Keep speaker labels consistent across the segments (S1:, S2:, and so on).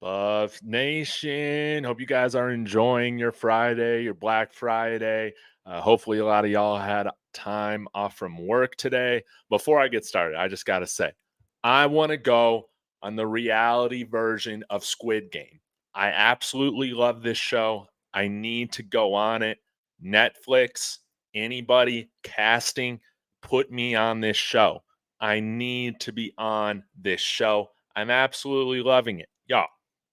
S1: Buff Nation. Hope you guys are enjoying your Friday, your Black Friday. Hopefully, a lot of y'all had time off from work today. Before I get started, I just got to say, I want to go on the reality version of Squid Game. I absolutely love this show. I need to go on it. Netflix, anybody casting, put me on this show. I need to be on this show. I'm absolutely loving it. Y'all,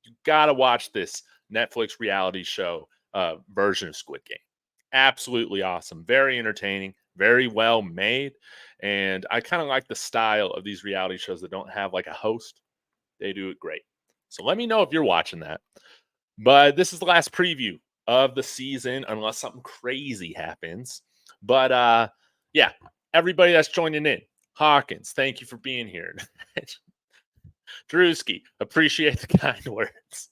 S1: you gotta watch this Netflix reality show version of Squid Game. Absolutely awesome, very entertaining, very well made, and I kind of like the style of these reality shows that don't have like a host. They do it great. So let me know if you're watching that. But this is the last preview of the season, unless something crazy happens. But yeah, everybody that's joining in, Hawkins, thank you for being here. Drewski, appreciate the kind words.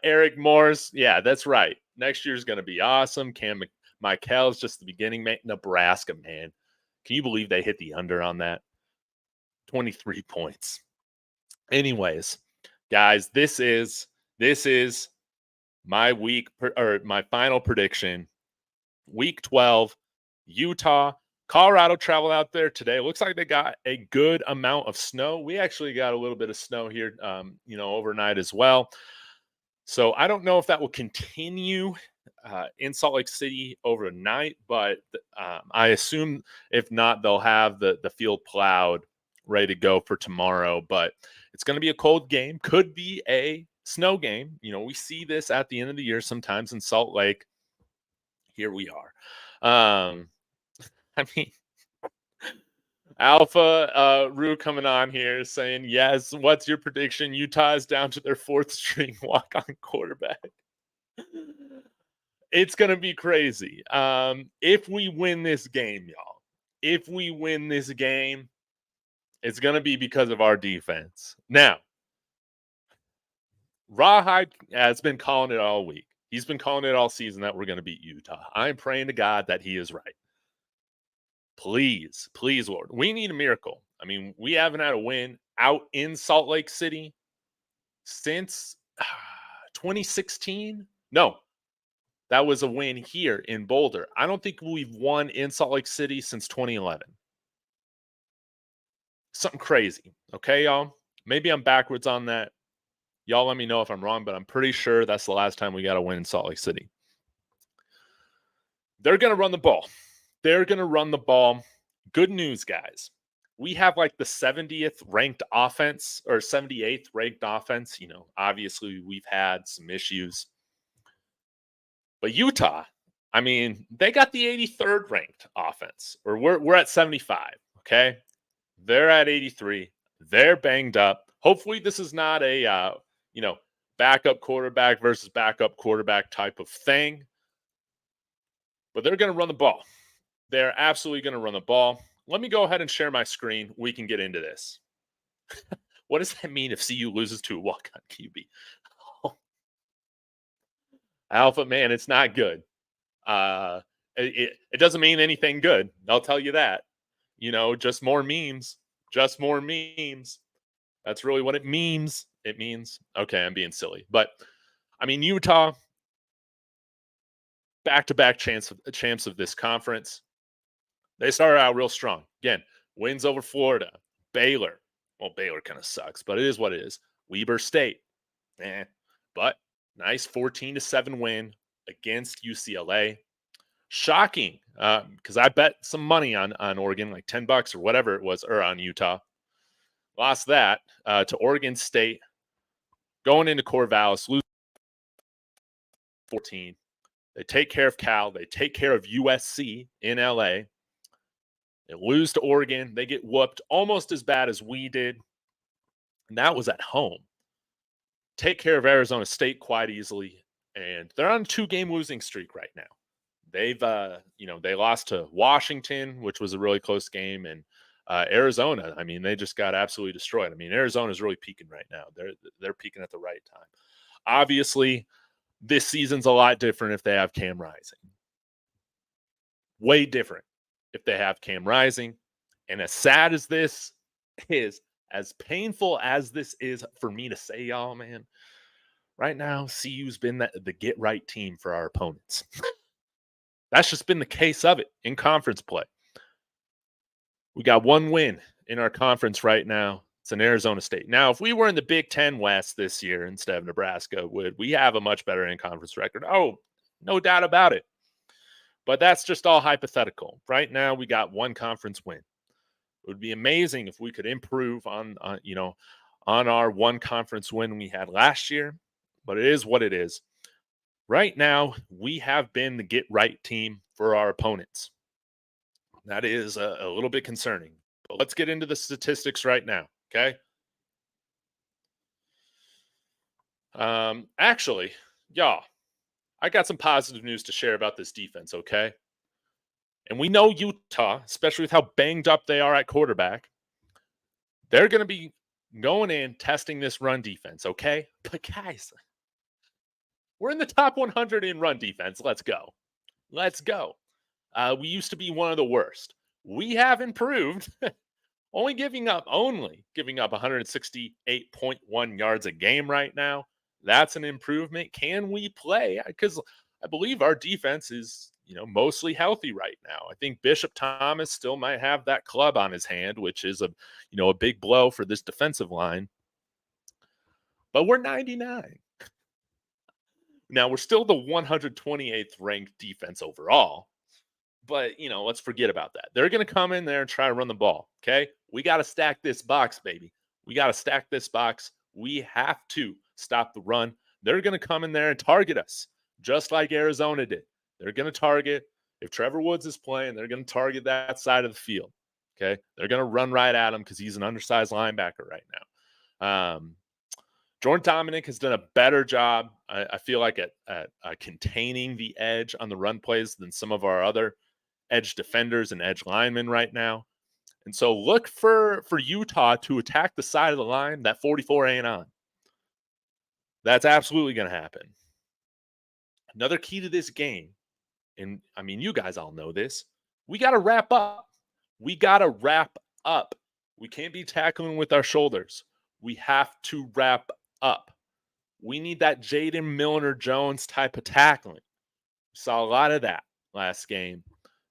S1: Eric Morris, yeah, that's right. Next year's going to be awesome. Cam Michael's just the beginning, man. Nebraska, man. Can you believe they hit the under on that? 23 points. Anyways, guys, this is my my final prediction. Week 12, Utah, Colorado travel out there today. Looks like they got a good amount of snow. We actually got a little bit of snow here, overnight as well. So I don't know if that will continue in Salt Lake City overnight, but I assume if not, they'll have the field plowed, ready to go for tomorrow. But it's going to be a cold game. Could be a snow game. We see this at the end of the year sometimes in Salt Lake. Here we are. I mean, Alpha Rue coming on here saying, yes, what's your prediction? Utah is down to their fourth string walk-on quarterback. It's going to be crazy. If we win this game, y'all, if we win this game, it's going to be because of our defense. Now, Rawhide has been calling it all week. He's been calling it all season that we're going to beat Utah. I'm praying to God that he is right. Please, please, Lord. We need a miracle. I mean, we haven't had a win out in Salt Lake City since 2016. No, that was a win here in Boulder. I don't think we've won in Salt Lake City since 2011. Something crazy. Okay, y'all? Maybe I'm backwards on that. Y'all let me know if I'm wrong, but I'm pretty sure that's the last time we got a win in Salt Lake City. They're going to run the ball. They're going to run the ball. Good news, guys. We have like the 70th ranked offense or 78th ranked offense. Obviously we've had some issues. But Utah, I mean, they got the 83rd ranked offense, or we're at 75, okay? They're at 83. They're banged up. Hopefully this is not a, backup quarterback versus backup quarterback type of thing. But they're going to run the ball. They're absolutely going to run the ball. Let me go ahead and share my screen. We can get into this. What does that mean if CU loses to a walk-on QB? Oh. Alpha, man, it's not good. It doesn't mean anything good. I'll tell you that. Just more memes. Just more memes. That's really what it means. It means, okay, I'm being silly. But, I mean, Utah, back-to-back champs of this conference. They started out real strong. Again, wins over Florida, Baylor. Well, Baylor kind of sucks, but it is what it is. Weber State. But nice 14-7 win against UCLA. Shocking, because I bet some money on Oregon, like $10 or whatever it was, or on Utah. Lost that to Oregon State. Going into Corvallis, lose 14. They take care of Cal. They take care of USC in LA. They lose to Oregon. They get whooped almost as bad as we did. And that was at home. Take care of Arizona State quite easily. And they're on a 2-game losing streak right now. They've, they lost to Washington, which was a really close game. And Arizona, I mean, they just got absolutely destroyed. I mean, Arizona's really peaking right now. They're peaking at the right time. Obviously, this season's a lot different if they have Cam Rising. Way different if they have Cam Rising. And as sad as this is, As painful as this is for me to say, y'all, man, right now, CU's been the get right team for our opponents. That's just been the case of it in conference play. We got one win in our conference right now. It's in Arizona State. Now, if we were in the Big Ten West this year instead of Nebraska, would we have a much better in-conference record? Oh, no doubt about it. But that's just all hypothetical. Right now, we got one conference win. It would be amazing if we could improve on our one conference win we had last year. But it is what it is. Right now, we have been the get right team for our opponents. That is a little bit concerning. But let's get into the statistics right now, okay? Actually, y'all, I got some positive news to share about this defense, okay? And we know Utah, especially with how banged up they are at quarterback, they're going to be going in testing this run defense, okay? But guys, we're in the top 100 in run defense. Let's go. Let's go. We used to be one of the worst. We have improved, only giving up 168.1 yards a game right now. That's an improvement. Can we play? Because I believe our defense is, mostly healthy right now. I think Bishop Thomas still might have that club on his hand, which is a big blow for this defensive line. But we're 99. Now, we're still the 128th ranked defense overall. But, let's forget about that. They're going to come in there and try to run the ball, okay? We got to stack this box, baby. We got to stack this box. We have to stop the run. They're going to come in there and target us, just like Arizona did. They're going to target. If Trevor Woods is playing, they're going to target that side of the field, okay? They're going to run right at him because he's an undersized linebacker right now. Jordan Dominic has done a better job, I feel like, at containing the edge on the run plays than some of our other edge defenders and edge linemen right now. And so look for Utah to attack the side of the line that 44 ain't on. That's absolutely going to happen. Another key to this game, and I mean, you guys all know this, we got to wrap up. We got to wrap up. We can't be tackling with our shoulders. We have to wrap up. We need that Jaden Milner-Jones type of tackling. We saw a lot of that last game.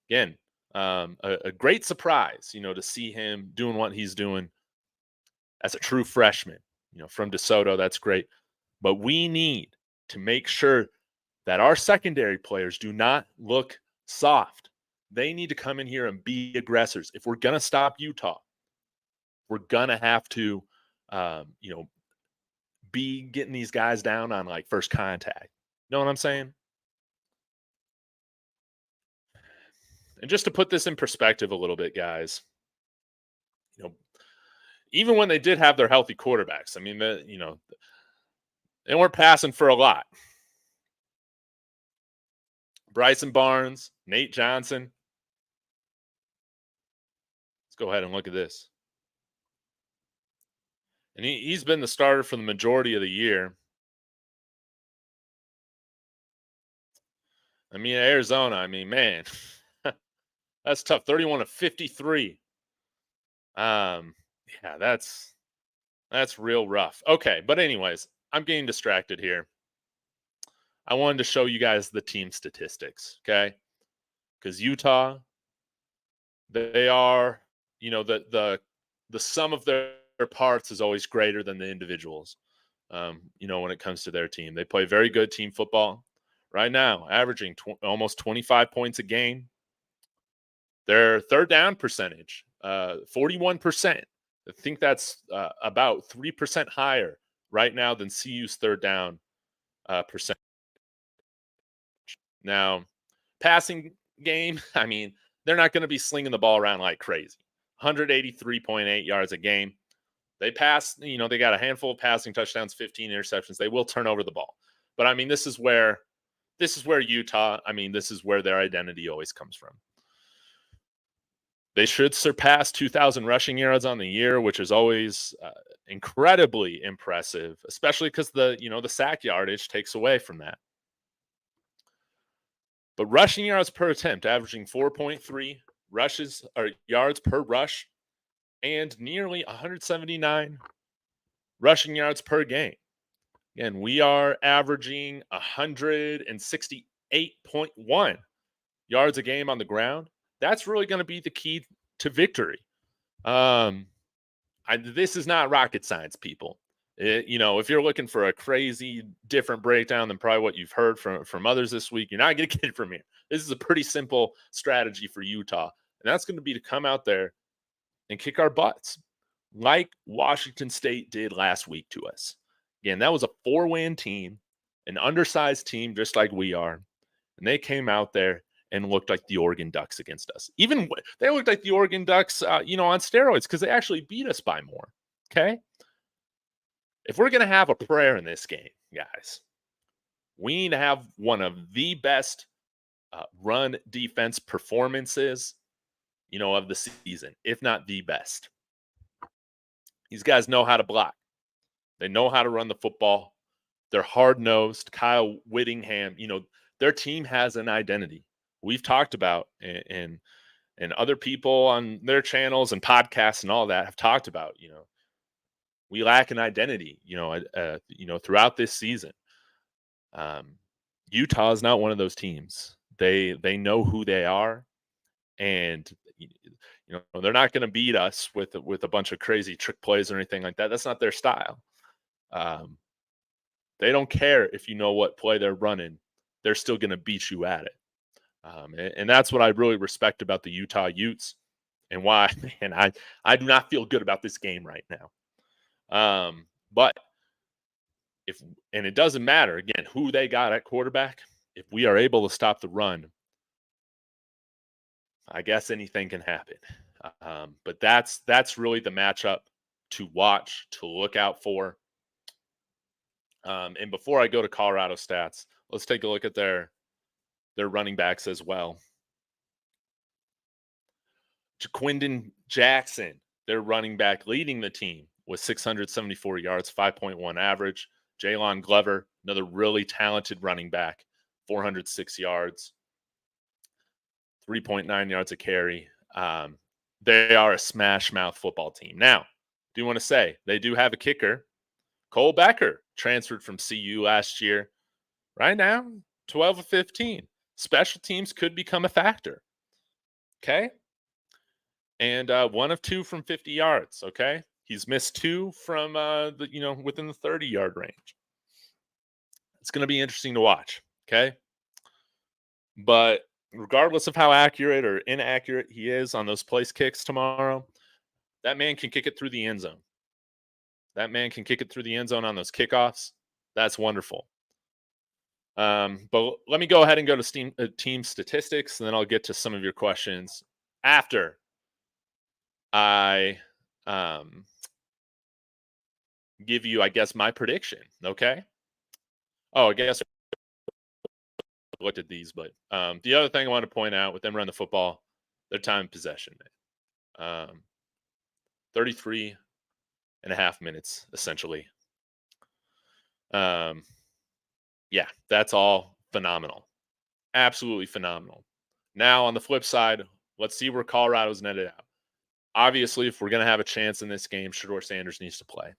S1: Again, a great surprise, to see him doing what he's doing as a true freshman, from DeSoto. That's great. But we need to make sure that our secondary players do not look soft. They need to come in here and be aggressors. If we're going to stop Utah, we're going to have to, be getting these guys down on like first contact. You know what I'm saying? And just to put this in perspective a little bit, guys, even when they did have their healthy quarterbacks, I mean, they weren't passing for a lot. Bryson Barnes, Nate Johnson. Let's go ahead and look at this. And he's been the starter for the majority of the year. I mean, Arizona, man, that's tough. 31 of 53. Yeah, that's real rough. Okay, but anyways, I'm getting distracted here. I wanted to show you guys the team statistics, okay? Because Utah, they are, the sum of their parts is always greater than the individuals. When it comes to their team, they play very good team football right now, averaging almost 25 points a game. Their third down percentage, 41%. I think that's about 3% higher right now than CU's third down percent. Now, passing game, they're not going to be slinging the ball around like crazy. 183.8 yards a game. They pass, they got a handful of passing touchdowns, 15 interceptions. They will turn over the ball. But this is where Utah, this is where their identity always comes from. They should surpass 2,000 rushing yards on the year, which is always incredibly impressive, especially because the sack yardage takes away from that. But rushing yards per attempt, averaging 4.3 rushes or yards per rush. and nearly 179 rushing yards per game. Again, we are averaging 168.1 yards a game on the ground. That's really going to be the key to victory. This is not rocket science, people. If you're looking for a crazy different breakdown than probably what you've heard from others this week, you're not going to get it from here. This is a pretty simple strategy for Utah, and that's going to be to come out there and kick our butts like Washington State did last week to us. Again, that was a 4-win team, an undersized team just like we are, and they came out there and looked like the Oregon Ducks against us. Even they looked like the Oregon Ducks, on steroids, because they actually beat us by more. Okay? If we're going to have a prayer in this game, guys, we need to have one of the best run defense performances, of the season, if not the best. These guys know how to block. They know how to run the football. They're hard-nosed. Kyle Whittingham, their team has an identity. We've talked about, and other people on their channels and podcasts and all that have talked about, we lack an identity, throughout this season. Utah is not one of those teams. They know who they are, and they're not going to beat us with a bunch of crazy trick plays or anything like that. That's not their style. They don't care if you know what play they're running. They're still going to beat you at it. And that's what I really respect about the Utah Utes, and why, man, I do not feel good about this game right now. But and it doesn't matter, again, who they got at quarterback. If we are able to stop the run, I guess anything can happen. But that's really the matchup to watch, to look out for. And before I go to Colorado stats, let's take a look at their running backs as well. Jaquindon Jackson, their running back, leading the team with 674 yards, 5.1 average. Jalen Glover, another really talented running back, 406 yards, 3.9 yards a carry. They are a smash mouth football team. Now, do want to say they do have a kicker. Cole Becker transferred from CU last year. Right now, 12 of 15. Special teams could become a factor. Okay? And 1 of 2 from 50 yards. Okay? He's missed 2 from within the 30-yard range. It's going to be interesting to watch. Okay? But regardless of how accurate or inaccurate he is on those place kicks tomorrow, that man can kick it through the end zone. That man can kick it through the end zone on those kickoffs. That's wonderful. But let me go ahead and go to team statistics, and then I'll get to some of your questions after I give you, I guess, my prediction. Okay? Oh, I guess I looked at these, but the other thing I want to point out with them running the football, their time of possession, 33 and a half minutes, essentially. Yeah, that's all phenomenal. Absolutely phenomenal. Now, on the flip side, let's see where Colorado's netted out. Obviously, if we're going to have a chance in this game, Shedeur Sanders needs to play.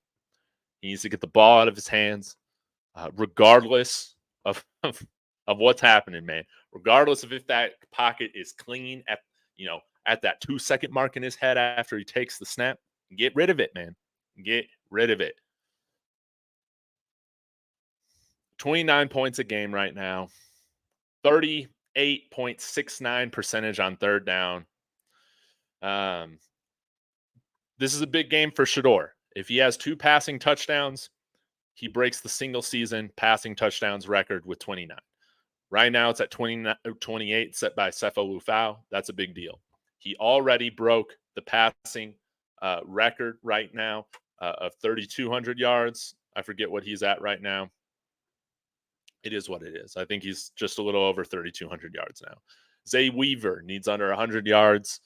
S1: He needs to get the ball out of his hands, regardless of what's happening, man. Regardless of if that pocket is clean at that 2-second mark in his head after he takes the snap, get rid of it, man. Get rid of it. 29 points a game right now. 38.69% on third down. This is a big game for Shedeur. If he has 2 passing touchdowns, he breaks the single season passing touchdowns record with 29. Right now it's at 28 set by Sefo Liufau. That's a big deal. He already broke the passing record right now of 3,200 yards. I forget what he's at right now. It is what it is. I think he's just a little over 3,200 yards now. Zay Weaver needs under 100 yards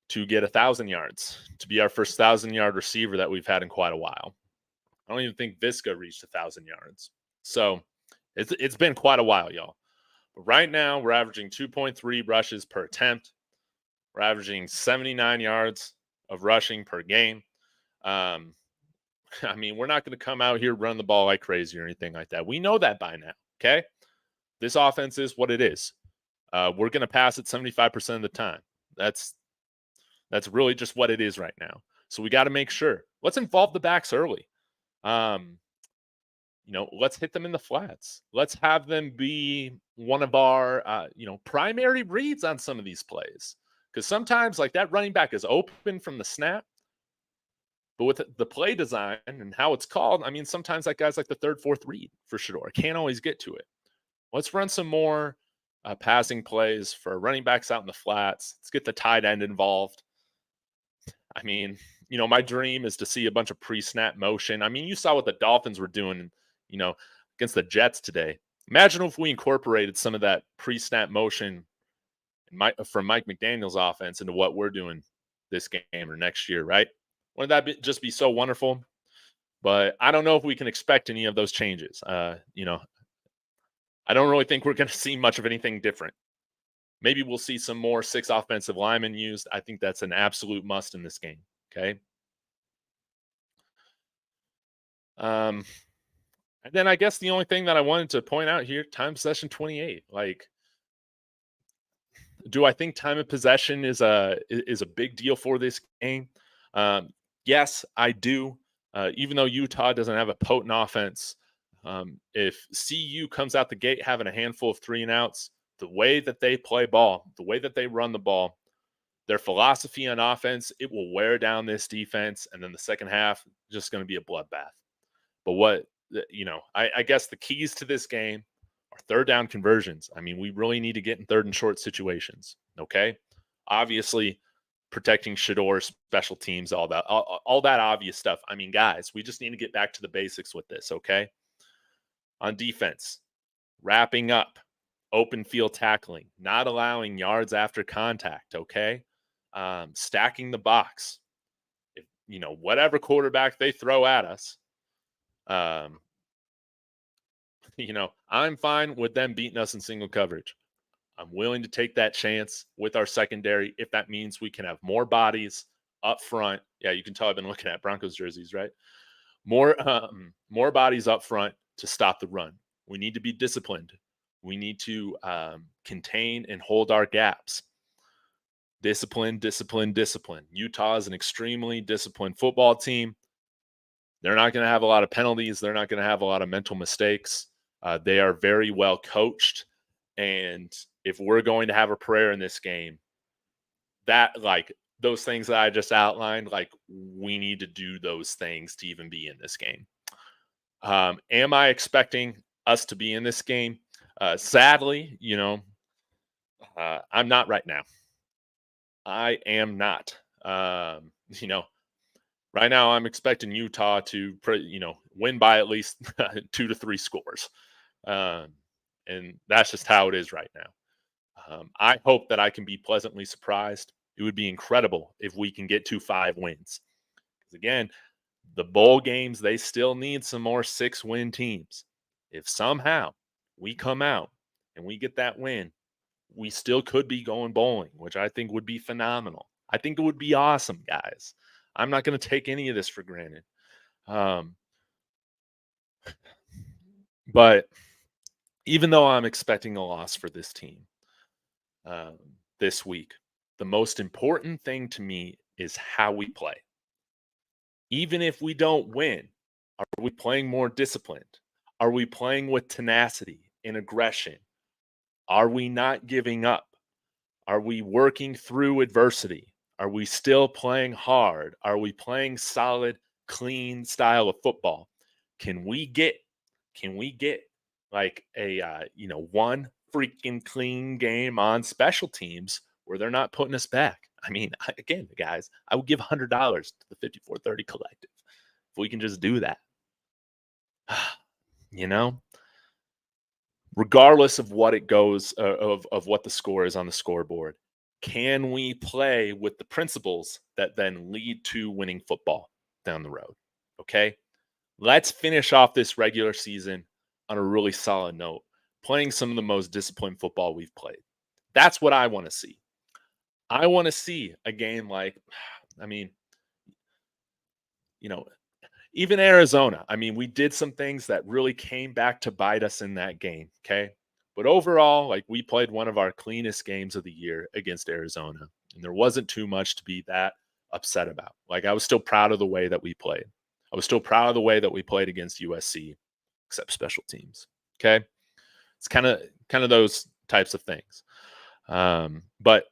S1: to get 1,000 yards, to be our first 1,000-yard receiver that we've had in quite a while. I don't even think Visca reached 1,000 yards. So it's been quite a while, y'all. But right now, we're averaging 2.3 rushes per attempt. We're averaging 79 yards of rushing per game. Um, I mean, we're not going to come out here run the ball like crazy or anything like that. We know that by now. Okay, this offense is what it is. We're going to pass it 75% of the time. That's really just what it is right now. So we got to make sure. Let's involve the backs early. Um, let's hit them in the flats. Let's have them be one of our, primary reads on some of these plays. Because sometimes, like that running back is open from the snap, but with the play design and how it's called, I mean, sometimes that guy's like the third, fourth read for sure. Can't always get to it. Let's run some more passing plays for running backs out in the flats. Let's get the tight end involved. I mean, my dream is to see a bunch of pre-snap motion. I mean, you saw what the Dolphins were doing, you know, against the Jets today. Imagine if we incorporated some of that pre-snap motion from Mike McDaniel's offense into what we're doing this game or next year, right? Wouldn't that just be so wonderful? But I don't know if we can expect any of those changes. I don't really think we're going to see much of anything different. Maybe we'll see some more 6 offensive linemen used. I think that's an absolute must in this game. Okay. And then I guess the only thing that I wanted to point out here, time possession 28. Like, do I think time of possession is a big deal for this game? Yes, I do. Even though Utah doesn't have a potent offense, if CU comes out the gate having a handful of 3 and outs, the way that they play ball, the way that they run the ball, their philosophy on offense, it will wear down this defense. And then the second half, just going to be a bloodbath. But I guess the keys to this game are third down conversions. I mean, we really need to get in third and short situations. Okay. Obviously, protecting Shador's special teams, all that obvious stuff. I mean, guys, we just need to get back to the basics with this. Okay. On defense, wrapping up, open field tackling, not allowing yards after contact. Okay. Stacking the box. If, whatever quarterback they throw at us, I'm fine with them beating us in single coverage. I'm willing to take that chance with our secondary if that means we can have more bodies up front. Yeah, you can tell I've been looking at Broncos jerseys, right? More bodies up front to stop the run. We need to be disciplined. We need to contain and hold our gaps. Discipline, discipline, discipline. Utah is an extremely disciplined football team. They're not going to have a lot of penalties. They're not going to have a lot of mental mistakes. They are very well coached. And if we're going to have a prayer in this game, that like those things that I just outlined, like we need to do those things to even be in this game. Am I expecting us to be in this game? Sadly, I'm not right now. I am not. Right now I'm expecting Utah to, win by at least 2 to 3 scores. And that's just how it is right now. I hope that I can be pleasantly surprised. It would be incredible if we can get to 5 wins. Because again, the bowl games, they still need some more 6-win teams. If somehow we come out and we get that win, we still could be going bowling, which I think would be phenomenal. I think it would be awesome, guys. I'm not going to take any of this for granted. But even though I'm expecting a loss for this team this week, the most important thing to me is how we play. Even if we don't win, are we playing more disciplined? Are we playing with tenacity and aggression? Are we not giving up? Are we working through adversity? Are we still playing hard? Are we playing solid, clean style of football? Can we get like a one freaking clean game on special teams where they're not putting us back? I mean, again, guys, I would give $100 to the 5430 collective if we can just do that. Regardless of what it goes of what the score is on the scoreboard, can we play with the principles that then lead to winning football down the road? Okay, let's finish off this regular season on a really solid note, playing some of the most disciplined football we've played. That's what I want to see. I want to see a game like, you know, even Arizona. I mean, we did some things that really came back to bite us in that game. Okay. But overall, like we played one of our cleanest games of the year against Arizona. And there wasn't too much to be that upset about. Like I was still proud of the way that we played. I was still proud of the way that we played against USC, except special teams. Okay. It's kind of those types of things. But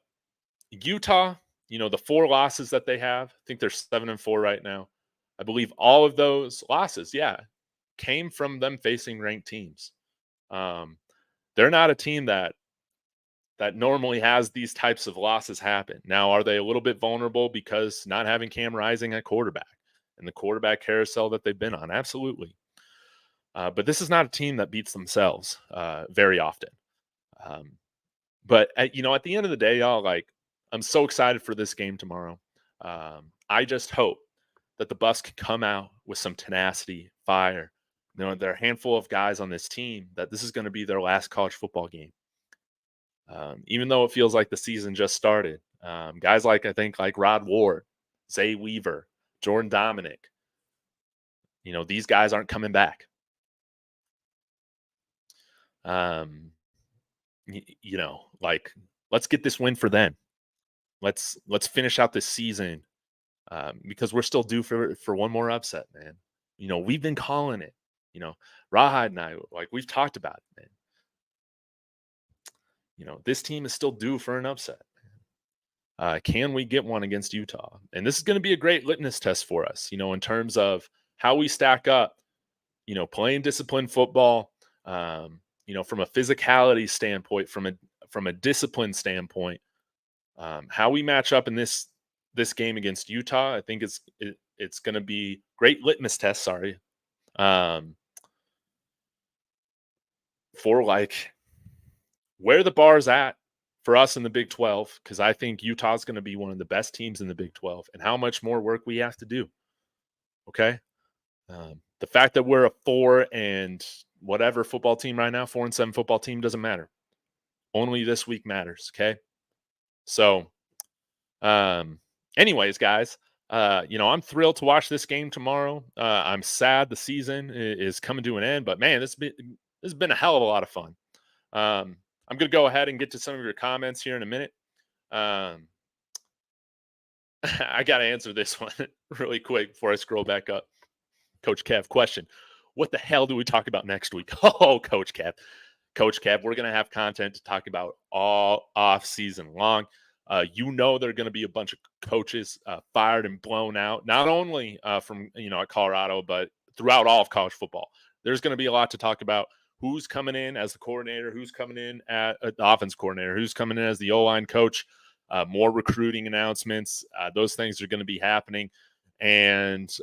S1: Utah, the 4 losses that they have, I think they're 7-4 right now. I believe all of those losses, yeah, came from them facing ranked teams. Um, they're not a team that normally has these types of losses happen. Now, are they a little bit vulnerable because not having Cam Rising at quarterback and the quarterback carousel that they've been on? Absolutely. But this is not a team that beats themselves very often. Um, but at the end of the day, y'all, like I'm so excited for this game tomorrow. I just hope that the Buffs can come out with some tenacity, fire. There are a handful of guys on this team that this is going to be their last college football game. Even though it feels like the season just started, guys like I think like Rod Ward, Zay Weaver, Jordan Dominic, these guys aren't coming back. Like let's get this win for them. Let's finish out this season because we're still due for one more upset, man. We've been calling it. Rawhide and I, like we've talked about it, man. This team is still due for an upset. Can we get one against Utah? And this is going to be a great litmus test for us, in terms of how we stack up, playing disciplined football, from a physicality standpoint, from a discipline standpoint, how we match up in this game against Utah. I think it's going to be great litmus test. Sorry, for like where the bar's at for us in the Big 12, because I think Utah's going to be one of the best teams in the Big 12, and how much more work we have to do. Okay, the fact that we're a 4 and whatever football team right now, 4-7 football team, doesn't matter. Only this week matters. Okay, so anyways, guys, I'm thrilled to watch this game tomorrow. I'm sad the season is coming to an end, but man, this has been a hell of a lot of fun. I'm going to go ahead and get to some of your comments here in a minute. I got to answer this one really quick before I scroll back up. Coach Kev, question. What the hell do we talk about next week? Oh, Coach Kev. Coach Kev, we're going to have content to talk about all off season long. There are going to be a bunch of coaches fired and blown out, not only from, at Colorado, but throughout all of college football. There's going to be a lot to talk about. Who's coming in as the coordinator, who's coming in at the offense coordinator, who's coming in as the O-line coach, more recruiting announcements. Those things are going to be happening. And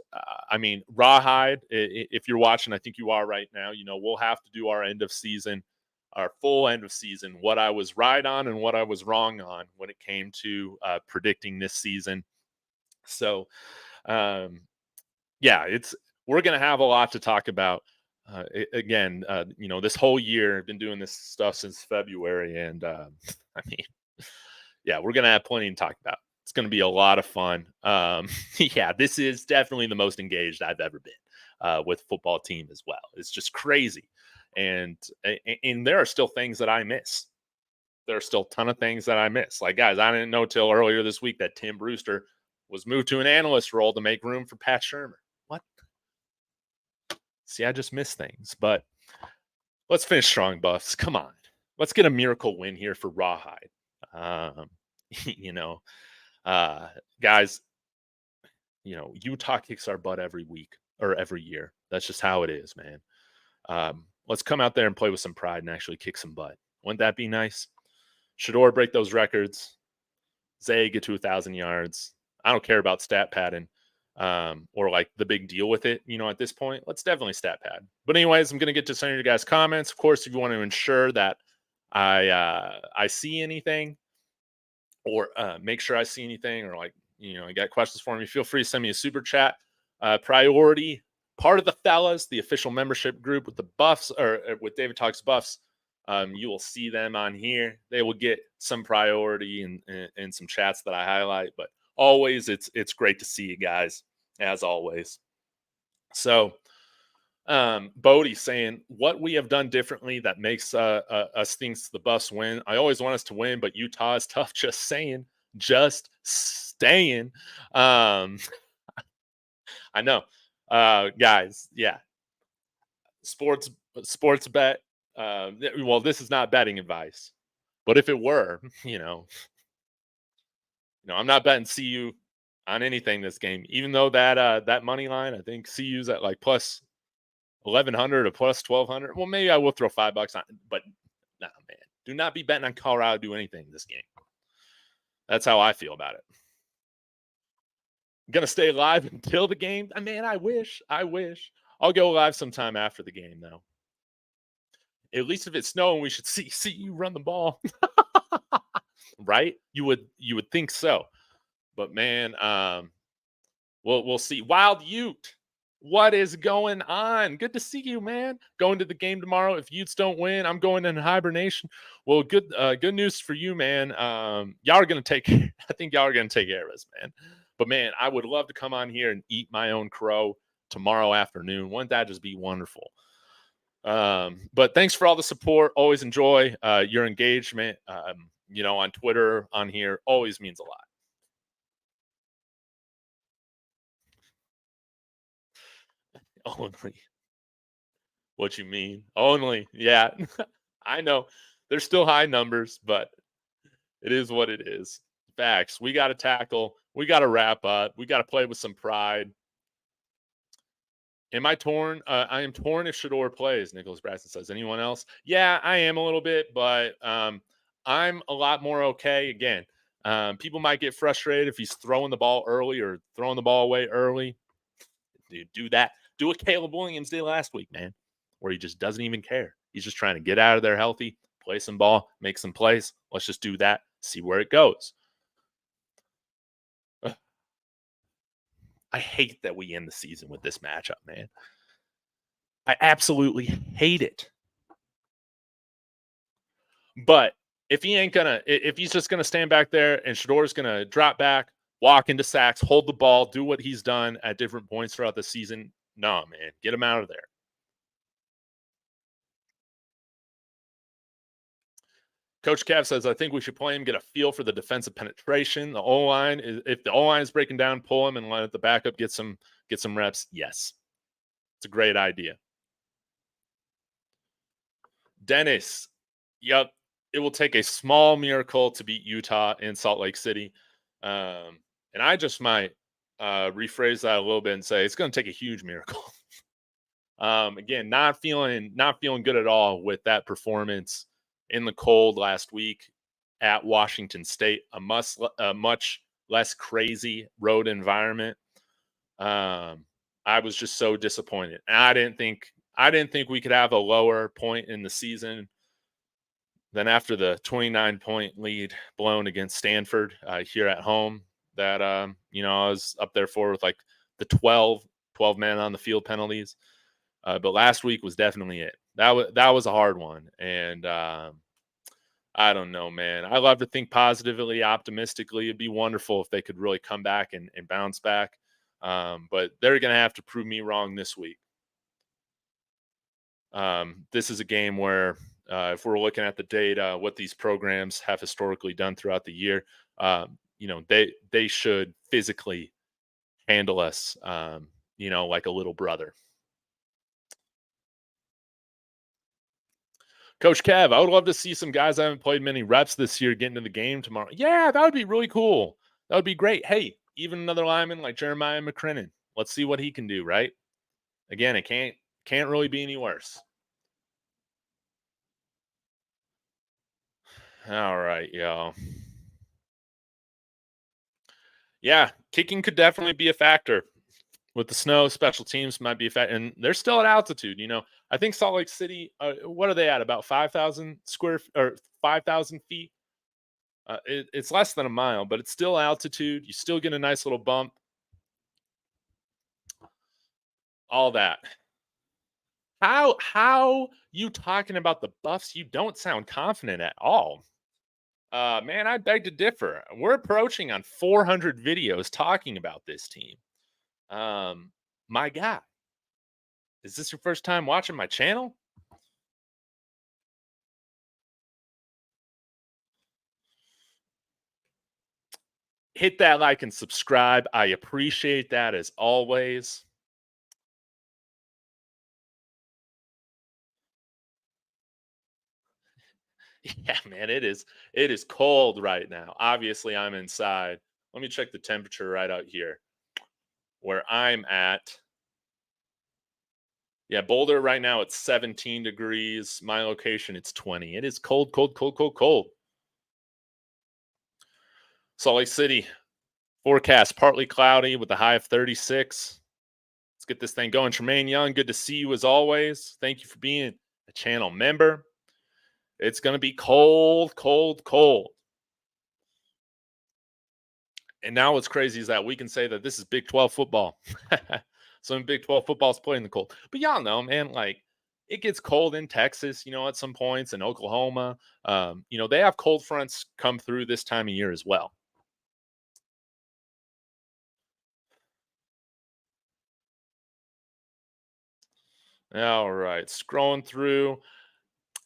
S1: I mean, Rawhide, if you're watching, I think you are right now, we'll have to do our full end of season, what I was right on and what I was wrong on when it came to predicting this season. So, we're going to have a lot to talk about. This whole year, I've been doing this stuff since February. And I mean, yeah, we're going to have plenty to talk about. It's going to be a lot of fun. This is definitely the most engaged I've ever been with football team as well. It's just crazy. And there are still things that I miss. There are still a ton of things that I miss. Like, guys, I didn't know till earlier this week that Tim Brewster was moved to an analyst role to make room for Pat Shermer. What? See, I just miss things. But let's finish strong, Buffs. Come on. Let's get a miracle win here for Rawhide. Guys, Utah kicks our butt every week or every year. That's just how it is, man. Let's come out there and play with some pride and actually kick some butt. Wouldn't that be nice? Shador break those records. Zay get to 1,000 yards. I don't care about stat padding or like the big deal with it, at this point. Let's definitely stat pad. But anyways, I'm going to get to some of your guys' comments. Of course, if you want to ensure that I see anything or make sure I see anything or like, you got questions for me, feel free to send me a super chat. Priority, part of the fellas, the official membership group with the Buffs or with David Talks Buffs. You will see them on here. They will get some priority and some chats that I highlight. But always, it's great to see you guys. as always. So, Bodie saying what we have done differently that makes us thinks the Buffs win. I always want us to win, but Utah is tough. Just saying, just staying. Um, I know, guys. Yeah, sports sports bet. Well, this is not betting advice, but if it were, I'm not betting CU on anything this game. Even though that money line, I think CU's at like plus 1,100 or plus 1,200. Well, maybe I will throw $5 on, but nah, man, do not be betting on Colorado to do anything this game. That's how I feel about it. Gonna stay live until the game. Man, I wish. I'll go live sometime after the game though. At least if it's snowing, we should see you run the ball. Right? You would think so. But man, we'll see. Wild Ute, what is going on? Good to see you, man. Going to the game tomorrow. If Utes don't win, I'm going in hibernation. Well, good news for you, man. Y'all are gonna take. I think y'all are gonna take care of us, man. But man, I would love to come on here and eat my own crow tomorrow afternoon. Wouldn't that just be wonderful? But thanks for all the support. Always enjoy your engagement. On Twitter, on here, always means a lot. Only. What you mean? Only. Yeah. I know. There's still high numbers, but it is what it is. Facts. We got to tackle. We got to wrap up. We got to play with some pride. Am I torn? I am torn if Shador plays, Nicholas Braxton says. Anyone else? Yeah, I am a little bit, but I'm a lot more okay. Again, people might get frustrated if he's throwing the ball early or throwing the ball away early. Dude, do that. Do what Caleb Williams did last week, man, where he just doesn't even care. He's just trying to get out of there healthy, play some ball, make some plays. Let's just do that, see where it goes. I hate that we end the season with this matchup, man. I absolutely hate it. But if he's just gonna stand back there and Shador's gonna drop back, walk into sacks, hold the ball, do what he's done at different points throughout the season, no, man, get him out of there. Coach Cav says, I think we should play him, get a feel for the defensive penetration. The O-line, if the O-line is breaking down, pull him and let the backup get some reps. Yes. It's a great idea. Dennis, yep. It will take a small miracle to beat Utah in Salt Lake City. And I just might rephrase that a little bit and say it's going to take a huge miracle. Again, not feeling good at all with that performance in the cold last week at Washington State, a much less crazy road environment. I was just so disappointed. And I didn't think we could have a lower point in the season than after the 29-point lead blown against Stanford here at home. That I was up there for with like the 12 men on the field penalties. But last week was definitely it. That was a hard one. And I don't know, man. I love to think positively, optimistically. It'd be wonderful if they could really come back and bounce back. But they're going to have to prove me wrong this week. This is a game where if we're looking at the data, what these programs have historically done throughout the year, they should physically handle us, like a little brother. Coach Kev, I would love to see some guys I haven't played many reps this year get into the game tomorrow. Yeah, that would be really cool. That would be great. Hey, even another lineman like Jeremiah McCrinnon. Let's see what he can do, right? Again, it can't really be any worse. All right, y'all. Yeah, kicking could definitely be a factor. With the snow, special teams might be a factor. And they're still at altitude, I think Salt Lake City, what are they at? About 5,000 feet? It's less than a mile, but it's still altitude. You still get a nice little bump. All that. How you talking about the Buffs? You don't sound confident at all. Man, I beg to differ. We're approaching on 400 videos talking about this team. My guy, is this your first time watching my channel? Hit that like and subscribe. I appreciate that as always. Yeah, man, it is cold right now. Obviously, I'm inside. Let me check the temperature right out here where I'm at. Yeah, Boulder right now it's 17 degrees. My location it's 20. It is cold, cold, cold, cold, cold. Salt Lake City forecast partly cloudy with a high of 36. Let's get this thing going. Tremaine Young, good to see you as always. Thank you for being a channel member. It's going to be cold, cold, cold. And now what's crazy is that we can say that this is Big 12 football. Some Big 12 football's playing the cold. But y'all know, man, like it gets cold in Texas, at some points in Oklahoma. They have cold fronts come through this time of year as well. All right. Scrolling through.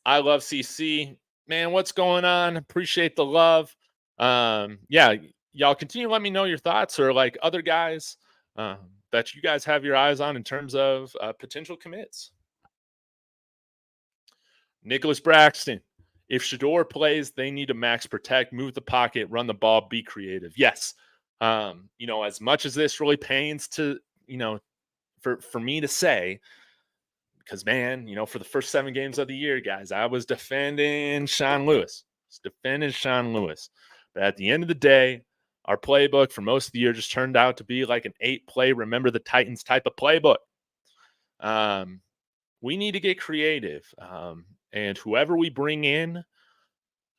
S1: I love CC. Man, what's going on? Appreciate the love. Yeah, y'all continue to let me know your thoughts or like other guys uh, that you guys have your eyes on in terms of potential commits. Nicholas Braxton. If Shador plays, they need to max protect, move the pocket, run the ball, be creative. Yes. As much as this really pains to, for me to say, because man, for the first 7 games of the year, guys, I was defending Sean Lewis. But at the end of the day, our playbook for most of the year just turned out to be like an 8-play remember the Titans type of playbook. We need to get creative. And whoever we bring in,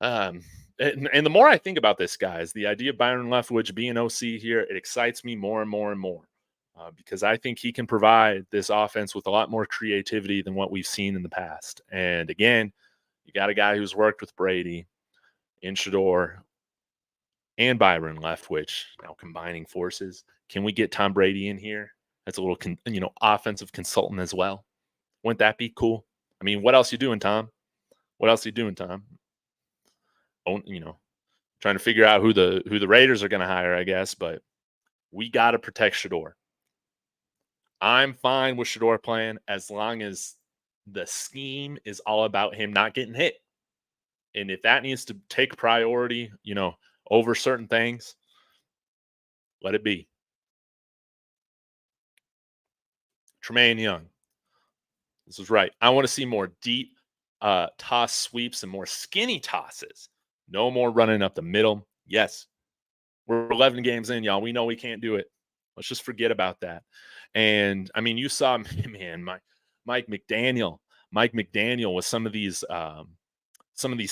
S1: and the more I think about this, guys, the idea of Byron Leftwich being OC here, it excites me more and more and more. Because I think he can provide this offense with a lot more creativity than what we've seen in the past. And again, you got a guy who's worked with Brady in Shador and Byron Leftwich now combining forces. Can we get Tom Brady in here? That's a little, offensive consultant as well. Wouldn't that be cool? I mean, what else you doing, Tom? What else you doing, Tom? Oh, trying to figure out who the Raiders are going to hire, I guess. But we got to protect Shador. I'm fine with Shador playing as long as the scheme is all about him not getting hit. And if that needs to take priority, over certain things, let it be. Tremaine Young. This is right. I want to see more deep toss sweeps and more skinny tosses. No more running up the middle. Yes, we're 11 games in, y'all. We know we can't do it. Let's just forget about that. And I mean, you saw, man, Mike McDaniel with some of these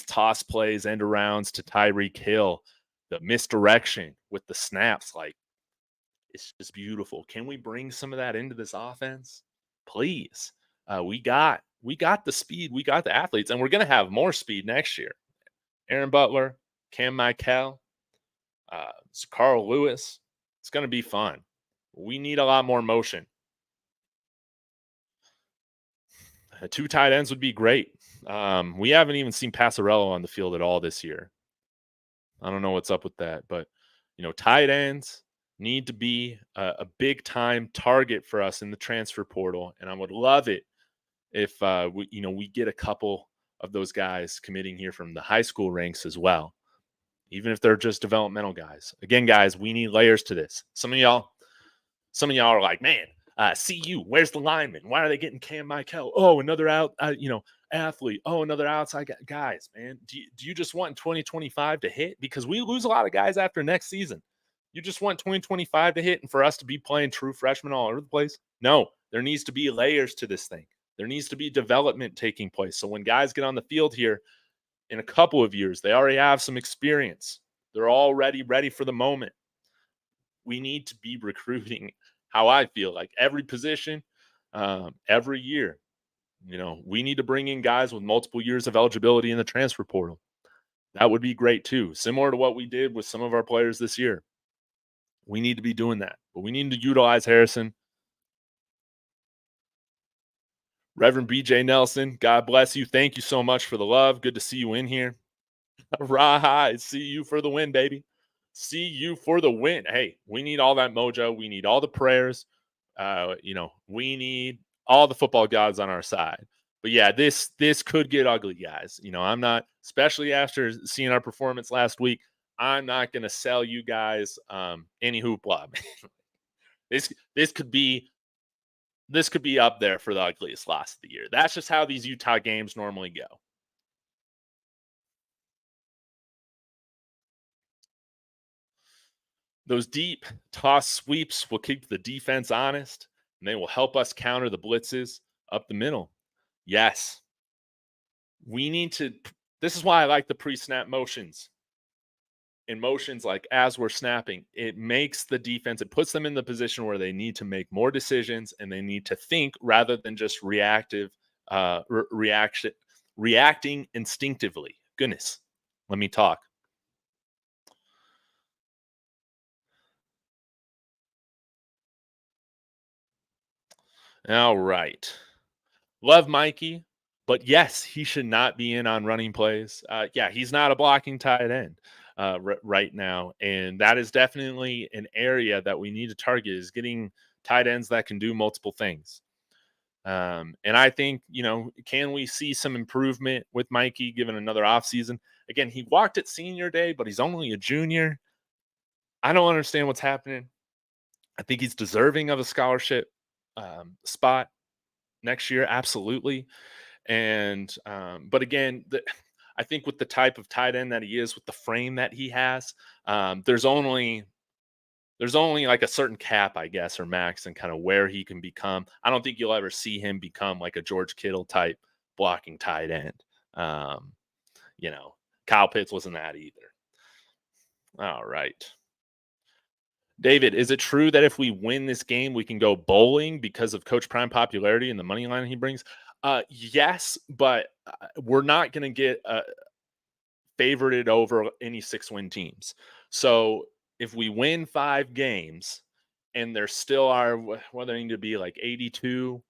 S1: toss plays, end arounds to Tyreek Hill, the misdirection with the snaps, like it's just beautiful. Can we bring some of that into this offense, please? We got the speed, we got the athletes, and we're gonna have more speed next year. Aaron Butler, Cam Michael, Carl Lewis. It's gonna be fun. We need a lot more motion. 2 tight ends would be great. We haven't even seen Passarello on the field at all this year. I don't know what's up with that, but tight ends need to be a big time target for us in the transfer portal, and I would love it if we get a couple of those guys committing here from the high school ranks as well, even if they're just developmental guys. Again, guys, we need layers to this. Some of y'all are like, man, CU, where's the lineman? Why are they getting Cam Michael? Oh, another athlete. Oh, another outside guy. Guys, man, do you just want 2025 to hit? Because we lose a lot of guys after next season. You just want 2025 to hit and for us to be playing true freshmen all over the place? No, there needs to be layers to this thing. There needs to be development taking place. So when guys get on the field here in a couple of years, they already have some experience. They're already ready for the moment. We need to be recruiting how I feel like every position, every year. We need to bring in guys with multiple years of eligibility in the transfer portal. That would be great too. Similar to what we did with some of our players this year. We need to be doing that. but we need to utilize Harrison. Reverend BJ Nelson, God bless you. Thank you so much for the love. Good to see you in here. Right. See you for the win, baby. See you for the win. Hey, we need all that mojo. We need all the prayers. We need all the football gods on our side. But yeah, this could get ugly, guys. I'm not, especially after seeing our performance last week. I'm not going to sell you guys any hoopla. this this could be this could be up there for the ugliest loss of the year. That's just how these Utah games normally go. Those deep toss sweeps will keep the defense honest, and they will help us counter the blitzes up the middle. Yes, we need to. This is why I like the pre snap motions. In motions, like as we're snapping, it makes the defense, it puts them in the position where they need to make more decisions and they need to think rather than just reacting instinctively. Goodness, let me talk. All right. Love Mikey, but yes, he should not be in on running plays. Yeah, he's not a blocking tight end right now, and that is definitely an area that we need to target is getting tight ends that can do multiple things. And I think can we see some improvement with Mikey given another offseason? Again, he walked at senior day, but he's only a junior. I don't understand what's happening. I think he's deserving of a scholarship spot next year, absolutely. And but again, I think with the type of tight end that he is, with the frame that he has, there's only like a certain cap, I guess, or max, and kind of where he can become. I don't think you'll ever see him become like a George Kittle type blocking tight end. Um, Kyle Pitts wasn't that either. All right. David, is it true that if we win this game, we can go bowling because of Coach Prime popularity and the money line he brings? Yes, but we're not going to get favorited over any 6-win teams. So if we win 5 games and there still are, whether they need to be like 82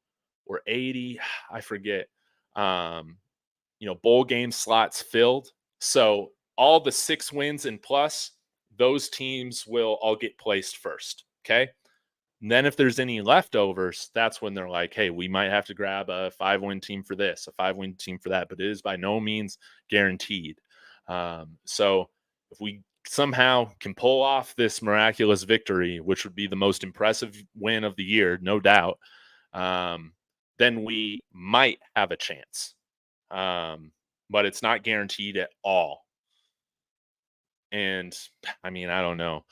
S1: or 80, I forget, bowl game slots filled. So all the 6 wins and plus, those teams will all get placed first. Okay. And then if there's any leftovers, that's when they're like, hey, we might have to grab a 5-win team for this, a 5-win team for that, but it is by no means guaranteed. So if we somehow can pull off this miraculous victory, which would be the most impressive win of the year, no doubt, then we might have a chance. But it's not guaranteed at all. And I mean, I don't know.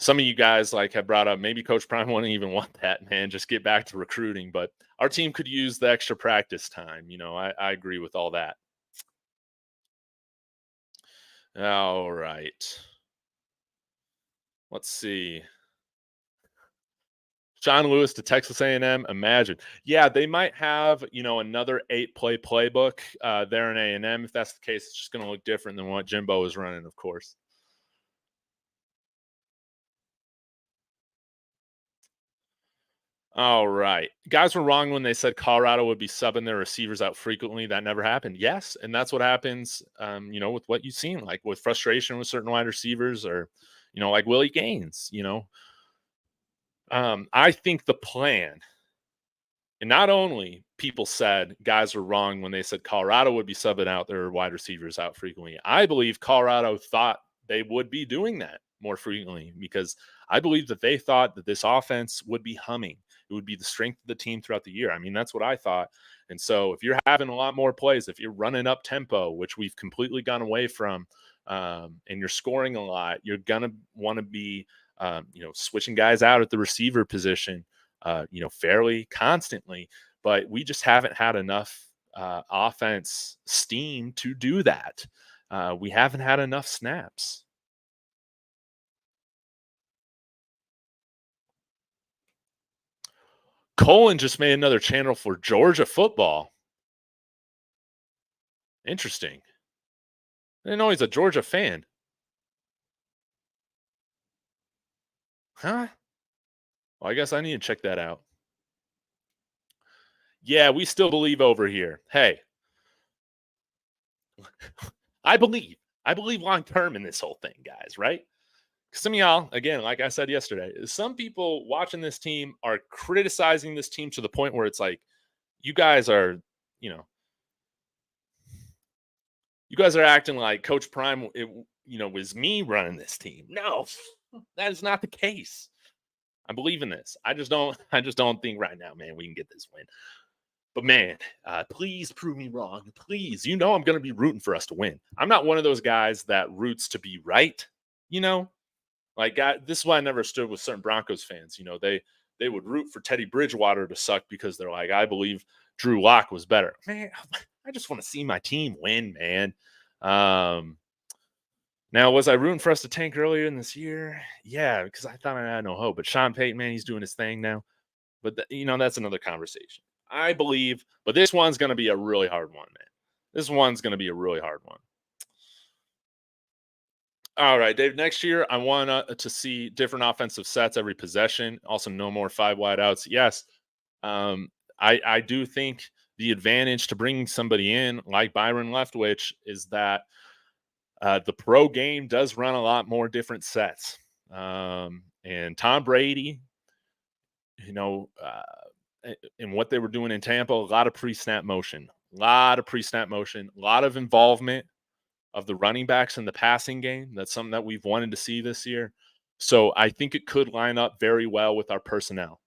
S1: Some of you guys have brought up maybe Coach Prime wouldn't even want that, man. Just get back to recruiting. But our team could use the extra practice time. I agree with all that. All right. Let's see. John Lewis to Texas A&M. Imagine. Yeah, they might have, another 8-play playbook there in A&M. If that's the case, it's just going to look different than what Jimbo is running, of course. All right. Guys were wrong when they said Colorado would be subbing their receivers out frequently. That never happened. Yes. And that's what happens, with what you've seen, like with frustration with certain wide receivers or, like Willie Gaines, I think the plan, and not only people said guys were wrong when they said Colorado would be subbing out their wide receivers out frequently. I believe Colorado thought they would be doing that more frequently because I believe that they thought that this offense would be humming. It would be the strength of the team throughout the year. I mean, that's what I thought. And so if you're having a lot more plays, if you're running up tempo, which we've completely gone away from, and you're scoring a lot, you're going to want to be, switching guys out at the receiver position, fairly constantly. But we just haven't had enough offense steam to do that. We haven't had enough snaps. Colin just made another channel for Georgia football. Interesting. I didn't know he's a Georgia fan. Huh? Well, I guess I need to check that out. Yeah, we still believe over here. Hey, I believe. I believe long term in this whole thing, guys, right? Some of y'all, again, like I said yesterday, some people watching this team are criticizing this team to the point where it's like, you guys are, you know, you guys are acting like Coach Prime, was me running this team. No, that is not the case. I believe in this. I just don't think right now, man, we can get this win. But man, please prove me wrong. Please, I'm going to be rooting for us to win. I'm not one of those guys that roots to be right. You know, like this is why I never stood with certain Broncos fans. They would root for Teddy Bridgewater to suck because they're like, I believe Drew Lock was better. Man, I just want to see my team win, man. Now, was I rooting for us to tank earlier in this year? Yeah, because I thought I had no hope. But Sean Payton, man, he's doing his thing now. But that's another conversation. I believe, but this one's going to be a really hard one, man. This one's going to be a really hard one. All right, Dave. Next year, I want to see different offensive sets every possession. Also, no more 5 wideouts. Yes, I do think the advantage to bringing somebody in like Byron Leftwich is that the pro game does run a lot more different sets. And Tom Brady, and what they were doing in Tampa, a lot of pre-snap motion, a lot of involvement of the running backs in the passing game. That's something that we've wanted to see this year. So I think it could line up very well with our personnel.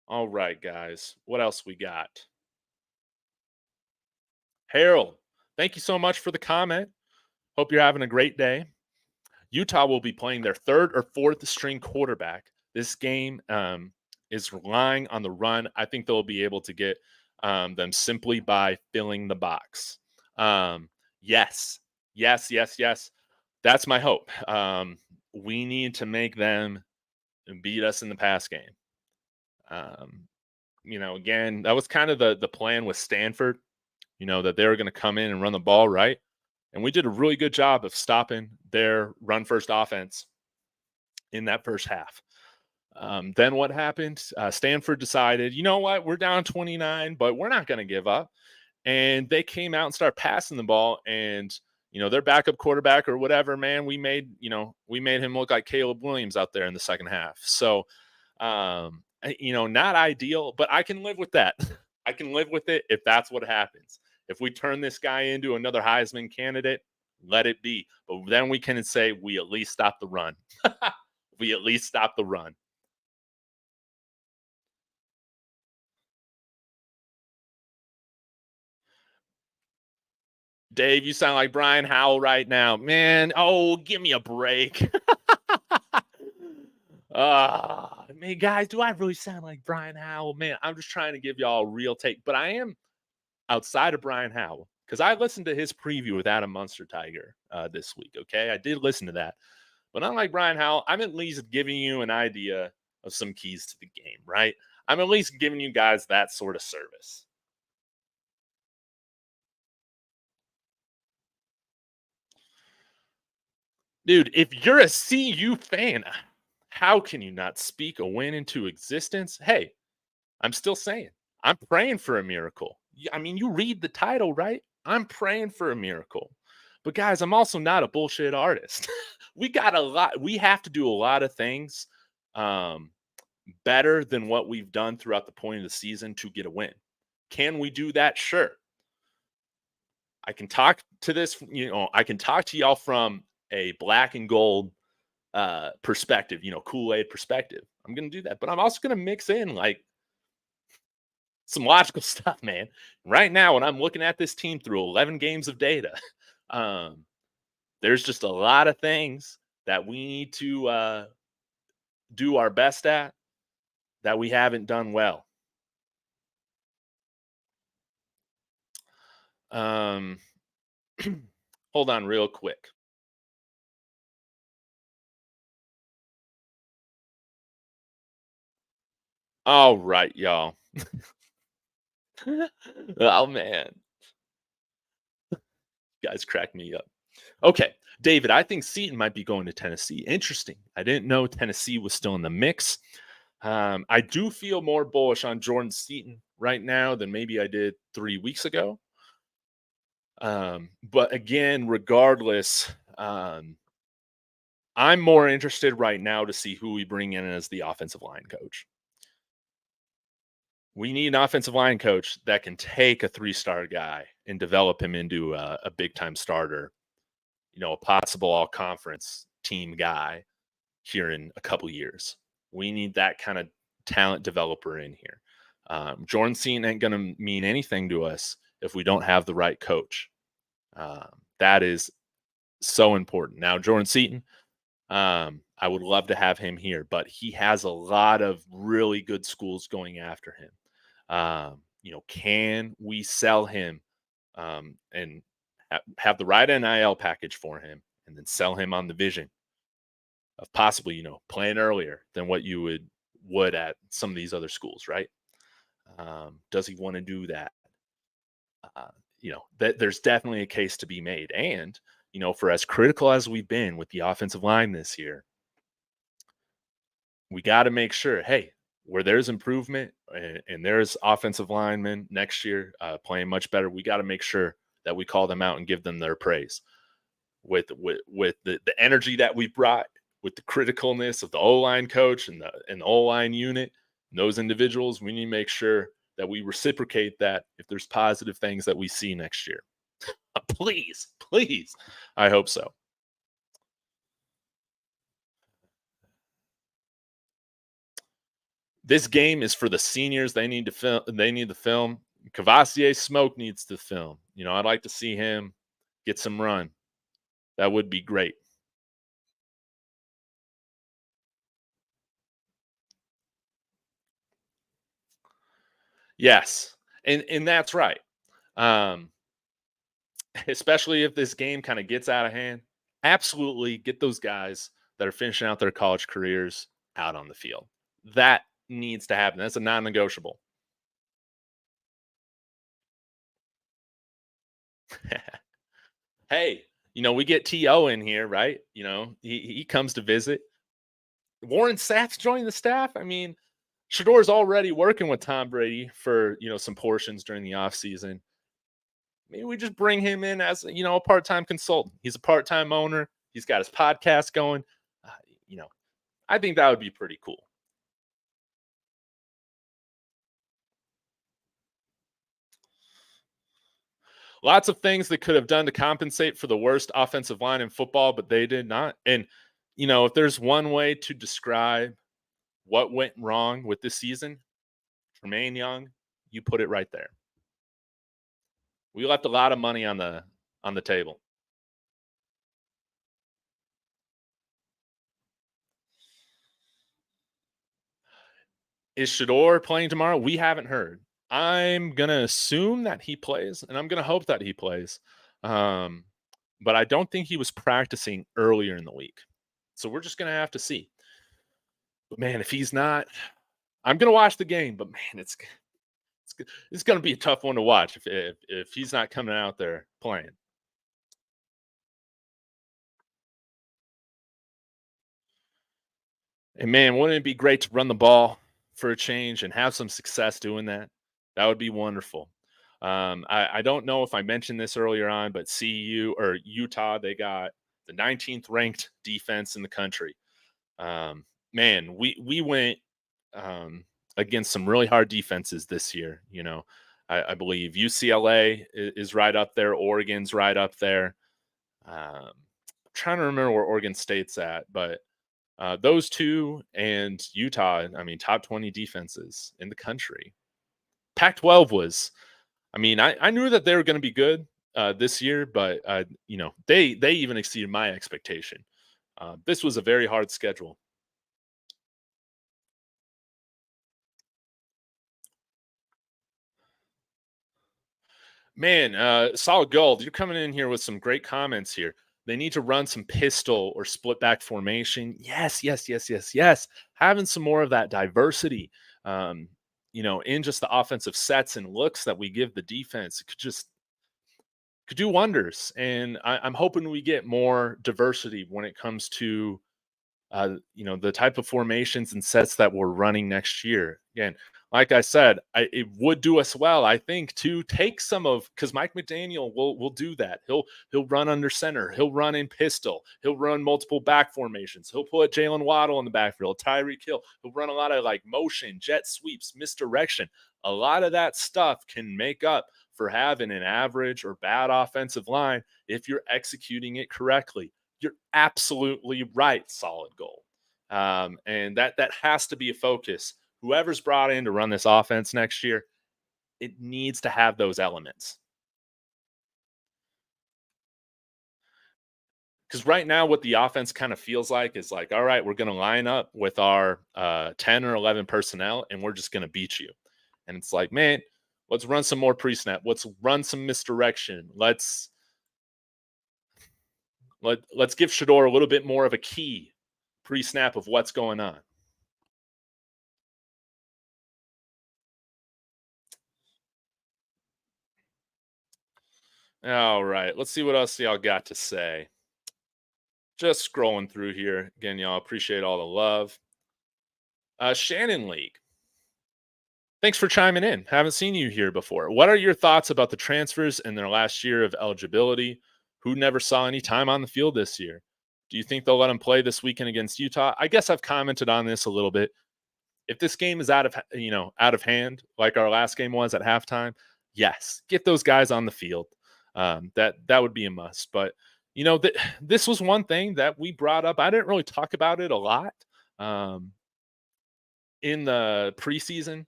S1: All right, guys. What else we got? Harold, thank you so much for the comment. Hope you're having a great day. Utah will be playing their third or fourth string quarterback. This game is relying on the run. I think they'll be able to get them simply by filling the box. Yes. That's my hope. We need to make them beat us in the pass game. Again, that was kind of the plan with Stanford, that they were going to come in and run the ball right. And we did a really good job of stopping their run first offense in that first half. Then what happened? Stanford decided, you know what? We're down 29, but we're not going to give up. And they came out and started passing the ball. And, their backup quarterback or whatever, man, we made him look like Caleb Williams out there in the second half. So, not ideal, but I can live with that. I can live with it if that's what happens. If we turn this guy into another Heisman candidate, let it be. But then we can say we at least stop the run. We at least stop the run. Dave, you sound like Brian Howell right now. Man, give me a break. Man, guys, do I really sound like Brian Howell? Man, I'm just trying to give y'all a real take. But I am outside of Brian Howell because I listened to his preview with Adam Munster Tiger this week. Okay, I did listen to that. But unlike Brian Howell, I'm at least giving you an idea of some keys to the game, right? I'm at least giving you guys that sort of service. Dude, if you're a CU fan, how can you not speak a win into existence? Hey, I'm still saying, I'm praying for a miracle. I mean, you read the title, right? I'm praying for a miracle. But guys, I'm also not a bullshit artist. We have to do a lot of things better than what we've done throughout the point of the season to get a win. Can we do that? Sure. I can talk to this, I can talk to y'all from a black and gold perspective, Kool-Aid perspective. I'm going to do that, but I'm also going to mix in like some logical stuff, man. Right now, when I'm looking at this team through 11 games of data, there's just a lot of things that we need to do our best at that we haven't done well. Hold on real quick. All right, y'all. Oh man. Guys crack me up. Okay. David, I think Seaton might be going to Tennessee. Interesting. I didn't know Tennessee was still in the mix. I do feel more bullish on Jordan Seaton right now than maybe I did 3 weeks ago. But again, regardless, I'm more interested right now to see who we bring in as the offensive line coach. We need an offensive line coach that can take a 3-star guy and develop him into a big time starter, a possible all conference team guy here in a couple years. We need that kind of talent developer in here. Jordan Seaton ain't going to mean anything to us if we don't have the right coach. That is so important. Now, Jordan Seaton, I would love to have him here, but he has a lot of really good schools going after him. Can we sell him and have the right NIL package for him and then sell him on the vision of possibly, playing earlier than what you would at some of these other schools, right? Does he want to do that? That there's definitely a case to be made. And, for as critical as we've been with the offensive line this year, we got to make sure, hey, where there's improvement and there's offensive linemen next year playing much better, we got to make sure that we call them out and give them their praise with the energy that we brought, with the criticalness of the O-line coach and the O-line unit, and those individuals. We need to make sure that we reciprocate that if there's positive things that we see next year. Please, I hope so. This game is for the seniors. They need to film. They need the film. Cavassier Smoke needs to film. I'd like to see him get some run. That would be great. Yes, and that's right. Especially if this game kind of gets out of hand, absolutely get those guys that are finishing out their college careers out on the field. That needs to happen. That's a non-negotiable. Hey, we get T.O. in here, right? He comes to visit. Warren Sapp's joining the staff. I mean, Shador's already working with Tom Brady for, some portions during the offseason. Maybe we just bring him in as, a part-time consultant. He's a part-time owner. He's got his podcast going. I think that would be pretty cool. Lots of things they could have done to compensate for the worst offensive line in football, but they did not. And, if there's one way to describe what went wrong with this season, Tremaine Young, you put it right there. We left a lot of money on the table. Is Shador playing tomorrow? We haven't heard. I'm gonna assume that he plays, and I'm gonna hope that he plays. But I don't think he was practicing earlier in the week, so we're just gonna have to see. But man, if he's not, I'm gonna watch the game. But man, it's gonna be a tough one to watch if he's not coming out there playing. And man, wouldn't it be great to run the ball for a change and have some success doing that? That would be wonderful. I don't know if I mentioned this earlier on, but CU or Utah, they got the 19th ranked defense in the country. Man, we went against some really hard defenses this year. I believe UCLA is right up there. Oregon's right up there. I'm trying to remember where Oregon State's at, but those two and Utah, I mean, top 20 defenses in the country. Pac-12 was, I knew that they were going to be good this year, but they even exceeded my expectation. This was a very hard schedule. Man, Solid Gold, you're coming in here with some great comments here. They need to run some pistol or split back formation. Yes. Having some more of that diversity, in just the offensive sets and looks that we give the defense. It could just could do wonders. And I'm hoping we get more diversity when it comes to the type of formations and sets that we're running next year. Again, like I said, it would do us well, I think, to take some of because Mike McDaniel will do that. He'll run under center. He'll run in pistol. He'll run multiple back formations. He'll put Jalen Waddle in the backfield, Tyreek Hill. He'll run a lot of like motion, jet sweeps, misdirection. A lot of that stuff can make up for having an average or bad offensive line if you're executing it correctly. You're absolutely right. Solid goal. And that has to be a focus. Whoever's brought in to run this offense next year, it needs to have those elements. Because right now, what the offense kind of feels like is like, all right, we're going to line up with our 10 or 11 personnel, and we're just going to beat you. And it's like, man, let's run some more pre-snap. Let's run some misdirection. Let's give Shador a little bit more of a key pre-snap of what's going on. All right, let's see what else y'all got to say. Just scrolling through here. Again, y'all appreciate all the love. Shannon League. Thanks for chiming in. Haven't seen you here before. What are your thoughts about the transfers in their last year of eligibility? Who never saw any time on the field this year? Do you think they'll let them play this weekend against Utah? I guess I've commented on this a little bit. If this game is out of hand, like our last game was at halftime, yes, get those guys on the field. That would be a must. But this was one thing that we brought up. I didn't really talk about it a lot um, in the preseason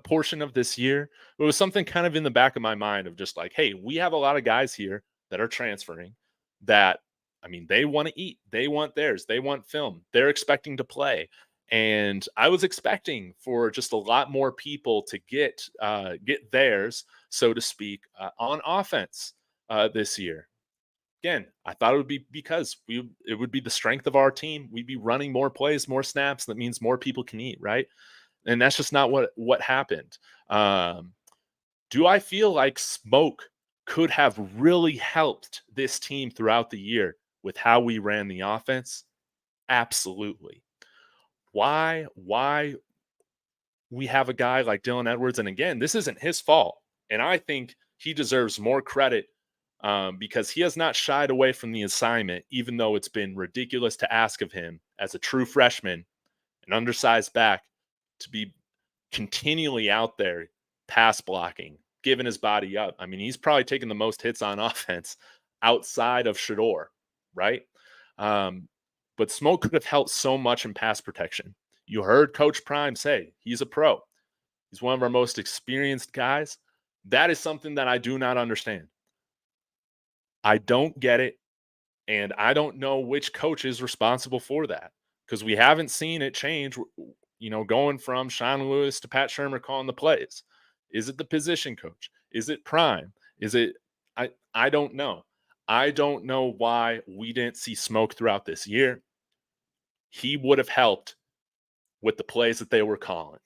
S1: portion of this year. It was something kind of in the back of my mind of just like, hey, we have a lot of guys here that are transferring that, I mean, they want to eat, they want theirs, they want film, they're expecting to play. And I was expecting for just a lot more people to get theirs, so to speak, on offense this year. Again, I thought it would be because it would be the strength of our team. We'd be running more plays, more snaps. That means more people can eat, right? And that's just not what happened. Um, do I feel like Smoke could have really helped this team throughout the year with how we ran the offense? Absolutely. Why we have a guy like Dylan Edwards? And again, this isn't his fault. And I think he deserves more credit because he has not shied away from the assignment, even though it's been ridiculous to ask of him as a true freshman, an undersized back, to be continually out there pass blocking, giving his body up. I mean, he's probably taken the most hits on offense outside of Shador, right? Um, but Smoke could have helped so much in pass protection. You heard Coach Prime say he's a pro. He's one of our most experienced guys. That is something that I do not understand. I don't get it. And I don't know which coach is responsible for that because we haven't seen it change, going from Sean Lewis to Pat Shermer calling the plays. Is it the position coach? Is it Prime? Is it I don't know. I don't know why we didn't see Smoke throughout this year. He would have helped with the plays that they were calling.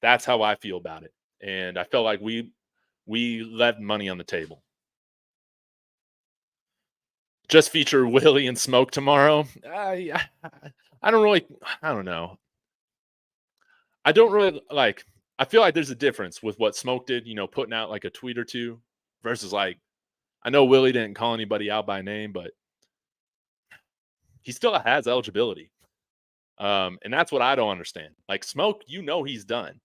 S1: That's how I feel about it. And I felt like we left money on the table. Just feature Willie and Smoke tomorrow. I don't really, I don't know. I don't really like. I feel like there's a difference with what Smoke did, putting out like a tweet or two versus like, I know Willie didn't call anybody out by name, but he still has eligibility. And that's what I don't understand. Like Smoke, he's done.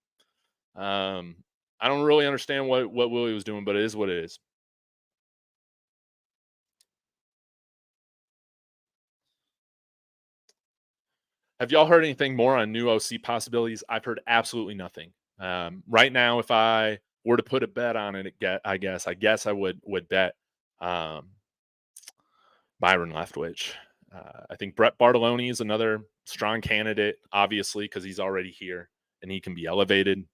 S1: I don't really understand what Willie was doing, but it is what it is. Have y'all heard anything more on new OC possibilities? I've heard absolutely nothing. Right now, if I were to put a bet on it, I guess I would bet Byron Leftwich. I think Brett Bartoloni is another strong candidate, obviously, because he's already here and he can be elevated.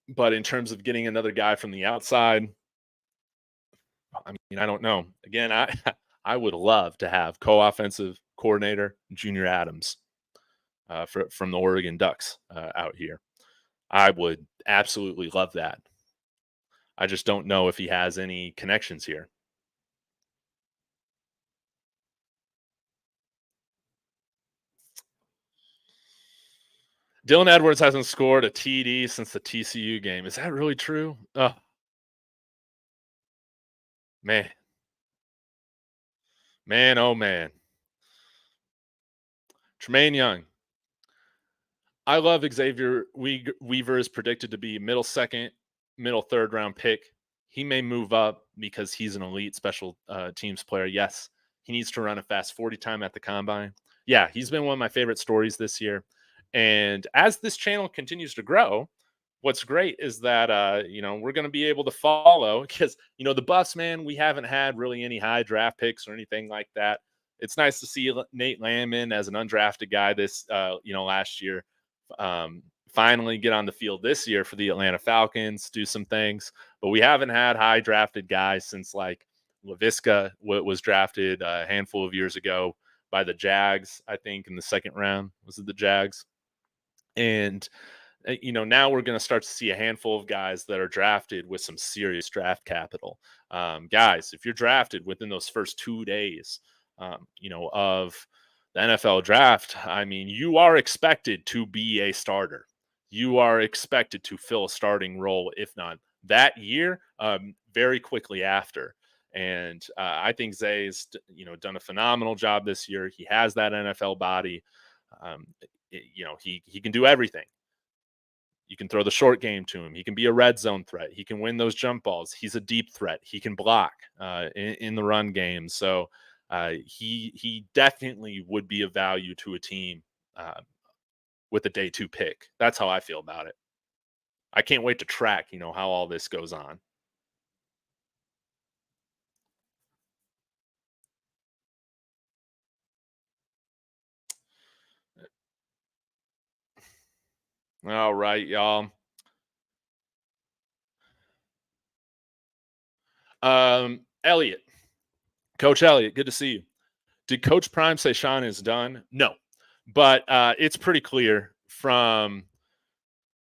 S1: But in terms of getting another guy from the outside, I mean, I don't know. Again, I would love to have co-offensive coordinator Junior Adams from the Oregon Ducks out here. I would absolutely love that. I just don't know if he has any connections here. Dylan Edwards hasn't scored a TD since the TCU game. Is that really true? Oh, man. Man, oh, man. Tremaine Young. I love Xavier Weaver is predicted to be middle second, middle third round pick. He may move up because he's an elite special teams player. Yes, he needs to run a fast 40 time at the combine. Yeah, he's been one of my favorite stories this year. And as this channel continues to grow, what's great is that we're going to be able to follow because the Buffs, man, we haven't had really any high draft picks or anything like that. It's nice to see Nate Landman as an undrafted guy this last year finally get on the field this year for the Atlanta Falcons, do some things. But we haven't had high drafted guys since like LaVisca was drafted a handful of years ago by the Jags, I think, in the second round. Was it the Jags? And now we're going to start to see a handful of guys that are drafted with some serious draft capital. Guys, if you're drafted within those first 2 days, of the NFL draft, I mean, you are expected to be a starter. You are expected to fill a starting role, if not that year, very quickly after. And I think Zay's, done a phenomenal job this year. He has that NFL body. Um, he can do everything. You can throw the short game to him. He can be a red zone threat. He can win those jump balls. He's a deep threat. He can block in the run game. So he definitely would be of value to a team uh, with a day 2 pick. That's how I feel about it. I can't wait to track, how all this goes on. All right, y'all. Elliot, Coach Elliot, good to see you. Did Coach Prime say Sean is done? No, but it's pretty clear from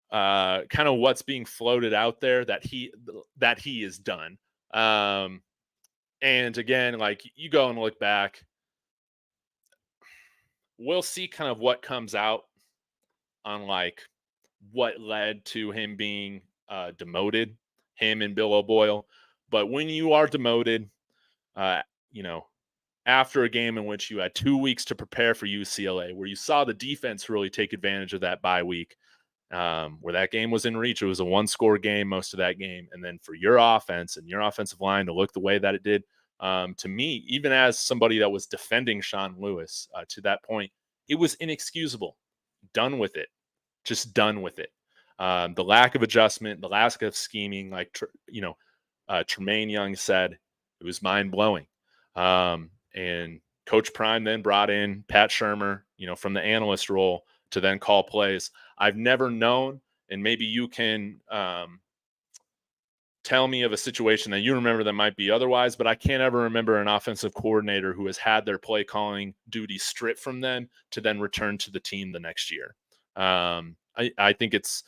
S1: kind of what's being floated out there that he is done. Um, and again, like you go and look back, we'll see kind of what comes out on like what led to him being demoted, him and Bill O'Boyle. But when you are demoted, uh, you know, after a game in which you had 2 weeks to prepare for UCLA, where you saw the defense really take advantage of that bye week, where that game was in reach. It was a one-score game most of that game. And then for your offense and your offensive line to look the way that it did, to me, even as somebody that was defending Sean Lewis to that point, it was inexcusable. Done with it. Just done with it. The lack of adjustment, the lack of scheming, like, Tremaine Young said, it was mind-blowing. And Coach Prime then brought in Pat Shermer, from the analyst role to then call plays. I've never known, and maybe you can tell me of a situation that you remember that might be otherwise, but I can't ever remember an offensive coordinator who has had their play calling duty stripped from them to then return to the team the next year. I think it's,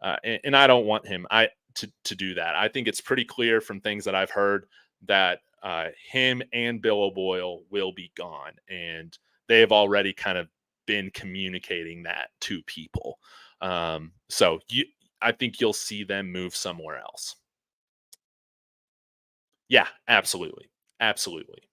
S1: and I don't want him to do that. I think it's pretty clear from things that I've heard that him and Bill O'Boyle will be gone, and they have already kind of been communicating that to people. So I think you'll see them move somewhere else. Yeah, absolutely. Absolutely.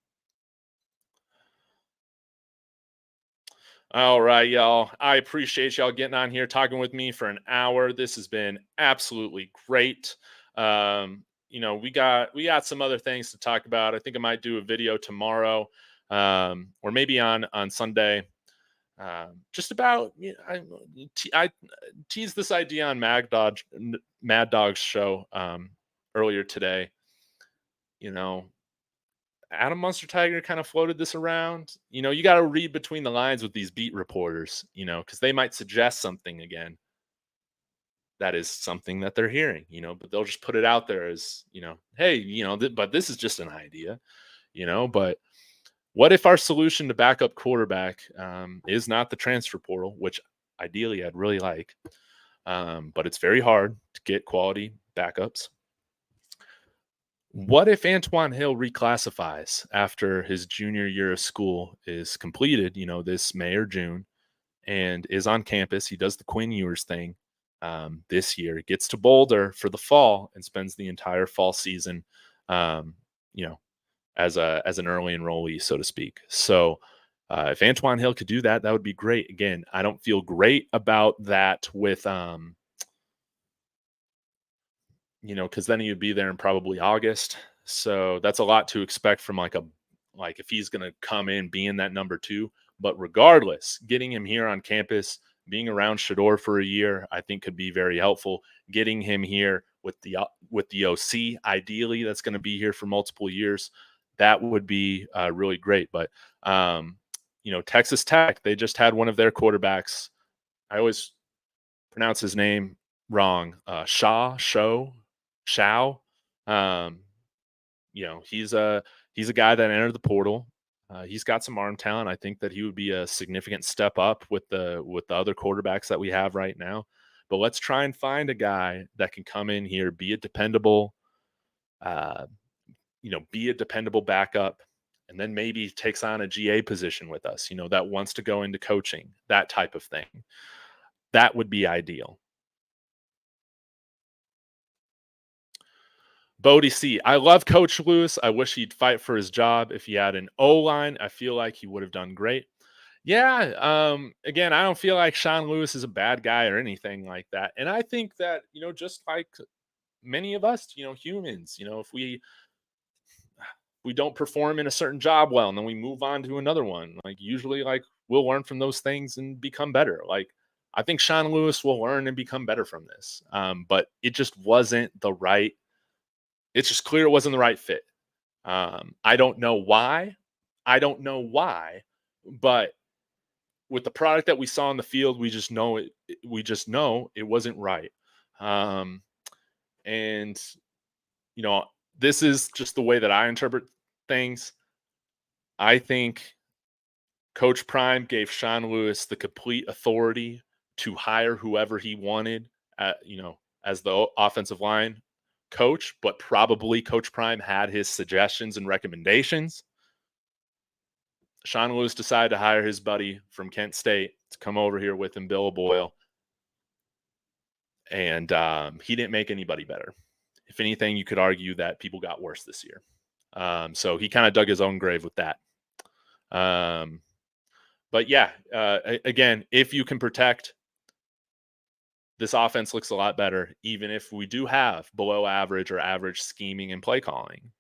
S1: All right, y'all. I appreciate y'all getting on here talking with me for an hour. This has been absolutely great. We got some other things to talk about. I think I might do a video tomorrow, or maybe on Sunday. Just about, I teased this idea on Mad Dog's show earlier today. You know, Adam Munster Tiger kind of floated this around. You got to read between the lines with these beat reporters, because they might suggest something again that is something that they're hearing, but they'll just put it out there as, hey, but this is just an idea, but what if our solution to backup quarterback is not the transfer portal, which ideally I'd really like, but it's very hard to get quality backups. What if Antoine Hill reclassifies after his junior year of school is completed, this May or June, and is on campus? He does the Quinn Ewers thing this year, gets to Boulder for the fall, and spends the entire fall season, um, you know, as an early enrollee, so to speak. So if Antoine Hill could do that, that would be great. Again, I don't feel great about that with because then he'd be there in probably August. So that's a lot to expect from like if he's gonna come in being that number two. But regardless, getting him here on campus, being around Shador for a year, I think could be very helpful. Getting him here with the OC, ideally, that's going to be here for multiple years, that would be really great. But Texas Tech, they just had one of their quarterbacks. I always pronounce his name wrong. Shao. Um, he's a guy that entered the portal. He's got some arm talent. I think that he would be a significant step up with the other quarterbacks that we have right now. But let's try and find a guy that can come in here, uh, be a dependable backup, and then maybe takes on a GA position with us. That wants to go into coaching, that type of thing. That would be ideal. Bodie C. I love Coach Lewis. I wish he'd fight for his job. If he had an O line, I feel like he would have done great. Yeah. Again, I don't feel like Sean Lewis is a bad guy or anything like that. And I think that, just like many of us, humans, if we don't perform in a certain job well and then we move on to another one, like usually like we'll learn from those things and become better. Like I think Sean Lewis will learn and become better from this. But it just wasn't the right it's just clear it wasn't the right fit. I don't know why. I don't know why, but with the product that we saw in the field, we just know it. We just know it wasn't right. Um, and you know, this is just the way that I interpret things. I think Coach Prime gave Sean Lewis the complete authority to hire whoever he wanted, as the offensive line coach, but probably Coach Prime had his suggestions and recommendations. Sean Lewis decided to hire his buddy from Kent State to come over here with him, Bill Boyle, and he didn't make anybody better. If anything, you could argue that people got worse this year. So he kind of dug his own grave with that. But yeah, again, if you can protect, this offense looks a lot better, even if we do have below average or average scheming and play calling.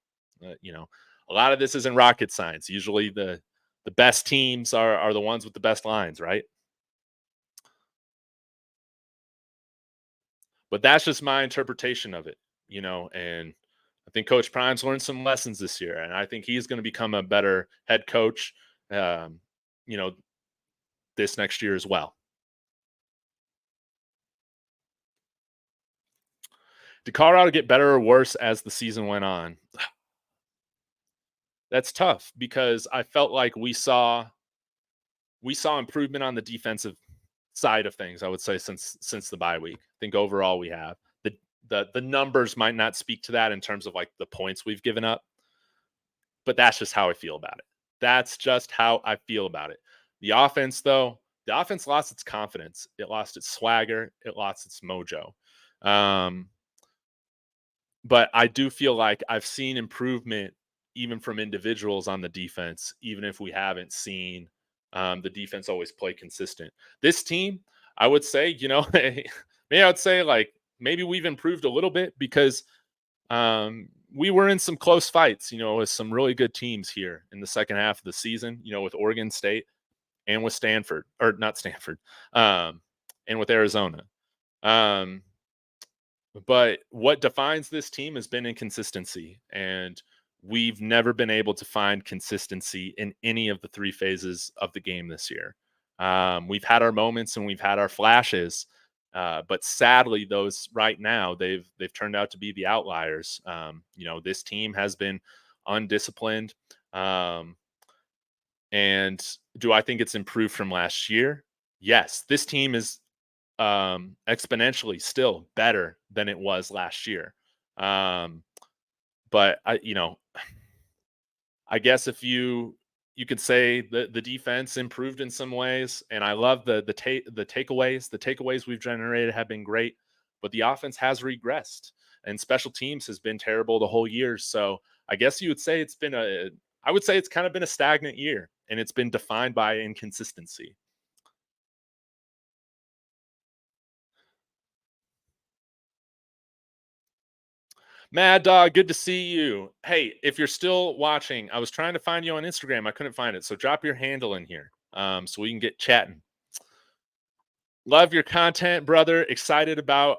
S1: A lot of this isn't rocket science. Usually the best teams are the ones with the best lines, right? But that's just my interpretation of it, and I think Coach Prime's learned some lessons this year, and I think he's going to become a better head coach, um, you know, this next year as well. Did Colorado get better or worse as the season went on? That's tough because I felt like we saw improvement on the defensive side of things. I would say since the bye week. I think overall we have the numbers might not speak to that in terms of like the points we've given up, but that's just how I feel about it. That's just how I feel about it. The offense, though, the offense lost its confidence. It lost its swagger. It lost its mojo. Um, but I do feel like I've seen improvement even from individuals on the defense, even if we haven't seen the defense always play consistent. This team, I would say, maybe I would say like maybe we've improved a little bit because we were in some close fights, with some really good teams here in the second half of the season, with Oregon State and with Stanford, or not Stanford, and with Arizona. Um, but what defines this team has been inconsistency, and we've never been able to find consistency in any of the three phases of the game this year. We've had our moments and we've had our flashes, but sadly, those right now they've turned out to be the outliers. This team has been undisciplined, and do I think it's improved from last year? Yes, this team is exponentially still better than it was last year. Um, But I guess if you could say the defense improved in some ways, and I love the takeaways. The takeaways we've generated have been great, but the offense has regressed, and special teams has been terrible the whole year. So I guess you would say I would say it's kind of been a stagnant year, and it's been defined by inconsistency. Mad Dog, good to see you. Hey, if you're still watching, I was trying to find you on Instagram. I couldn't find it. So drop your handle in here so we can get chatting. Love your content, brother. Excited about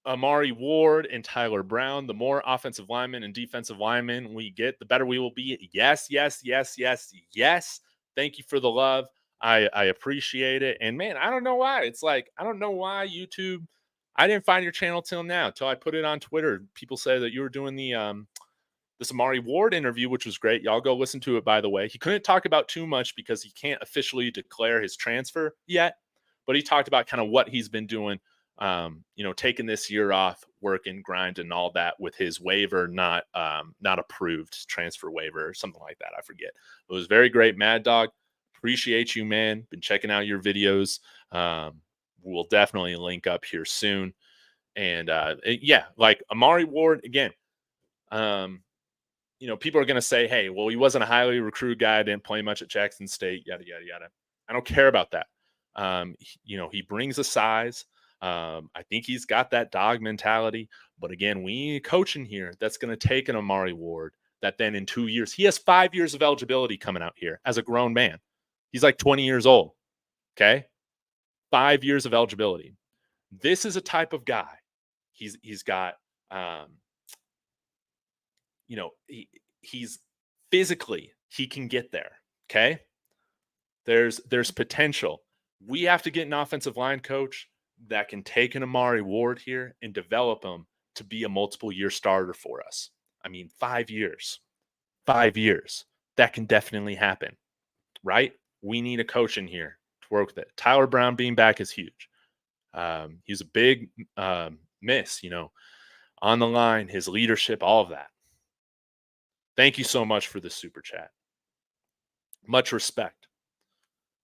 S1: Amari Ward and Tyler Brown. The more offensive linemen and defensive linemen we get, the better we will be. Yes, yes, yes, yes, yes. Thank you for the love. I appreciate it. And man, I don't know why. It's like, I don't know why YouTube. I didn't find your channel till now, till I put it on Twitter. People say that you were doing this Amari Ward interview, which was great. Y'all go listen to it, by the way. He couldn't talk about too much because he can't officially declare his transfer yet, but he talked about kind of what he's been doing, taking this year off, working, grind, and all that with his waiver, not approved transfer waiver or something like that. I forget. It was very great, Mad Dog. Appreciate you, man. Been checking out your videos. We'll definitely link up here soon. And yeah, like Amari Ward again. People are going to say, hey, well, he wasn't a highly recruited guy, didn't play much at Jackson State, yada, yada, yada. I don't care about that. He brings a size. I think he's got that dog mentality. But again, we need a coach in here that's going to take an Amari Ward that then in 2 years, he has 5 years of eligibility coming out here as a grown man. He's like 20 years old. Okay. 5 years of eligibility. This is a type of guy. He's got, he's physically, he can get there. Okay. There's potential. We have to get an offensive line coach that can take an Amari Ward here and develop him to be a multiple year starter for us. I mean, 5 years, 5 years, that can definitely happen, right? We need a coach in here to work with it. Tyler Brown being back is huge. He's a big miss, on the line, his leadership, all of that. Thank you so much for the super chat. Much respect.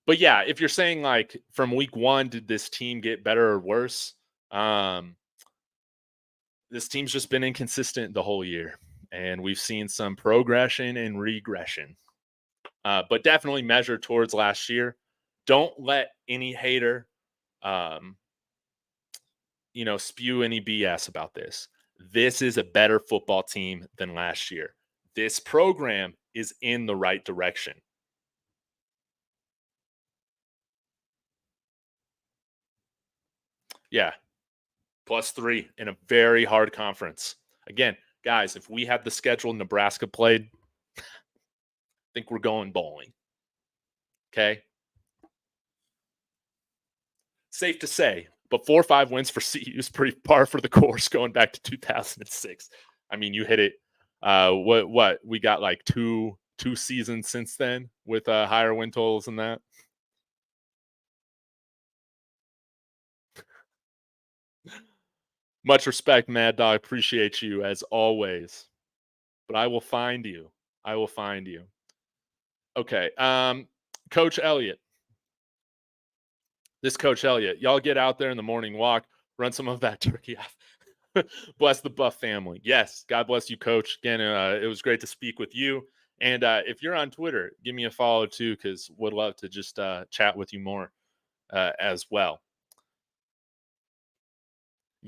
S1: But yeah, if you're saying like from week 1, did this team get better or worse? This team's just been inconsistent the whole year, and we've seen some progression and regression, but definitely measured towards last year. Don't let any hater, spew any BS about this. This is a better football team than last year. This program is in the right direction. Yeah. +3 in a very hard conference. Again, guys, if we had the schedule Nebraska played, I think we're going bowling. Okay. Safe to say, but 4 or 5 wins for CU is pretty par for the course going back to 2006. I mean, you hit it. What we got like two seasons since then with higher win totals than that. Much respect, Mad Dog. Appreciate you as always. But I will find you. I will find you. Okay. Coach Elliott. This Coach Elliott. Y'all get out there in the morning walk, run some of that turkey off. Bless the Buff family. Yes. God bless you, Coach. Again, it was great to speak with you. And if you're on Twitter, give me a follow too, because would love to just chat with you more as well.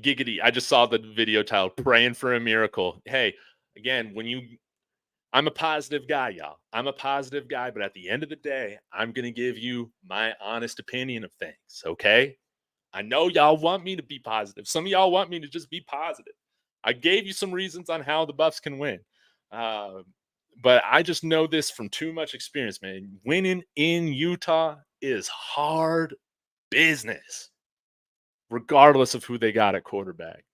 S1: Giggity. I just saw the video title, Praying for a Miracle. Hey, again, I'm a positive guy, y'all. I'm a positive guy, but at the end of the day, I'm going to give you my honest opinion of things, okay? I know y'all want me to be positive. Some of y'all want me to just be positive. I gave you some reasons on how the Buffs can win. But I just know this from too much experience, man. Winning in Utah is hard business, regardless of who they got at quarterback.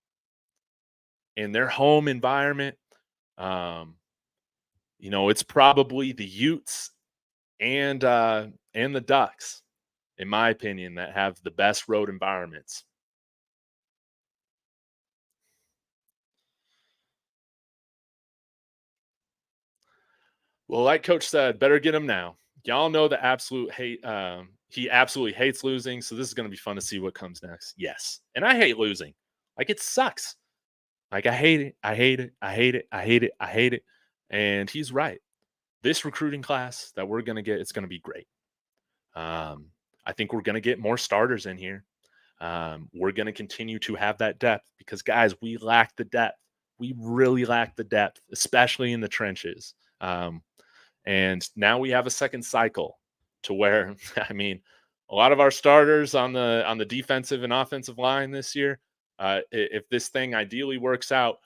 S1: In their home environment, it's probably the Utes and the Ducks, in my opinion, that have the best road environments. Well, like Coach said, better get him now. Y'all know the absolute hate. He absolutely hates losing. So this is going to be fun to see what comes next. Yes. And I hate losing. Like it sucks. Like I hate it. I hate it. I hate it. I hate it. I hate it. And he's right. This recruiting class that we're going to get, it's going to be great. Um, I think we're going to get more starters in here. We're going to continue to have that depth because, guys, we lack the depth. We really lack the depth, especially in the trenches. And now we have a second cycle to where, I mean, a lot of our starters on the defensive and offensive line this year, if this thing ideally works out,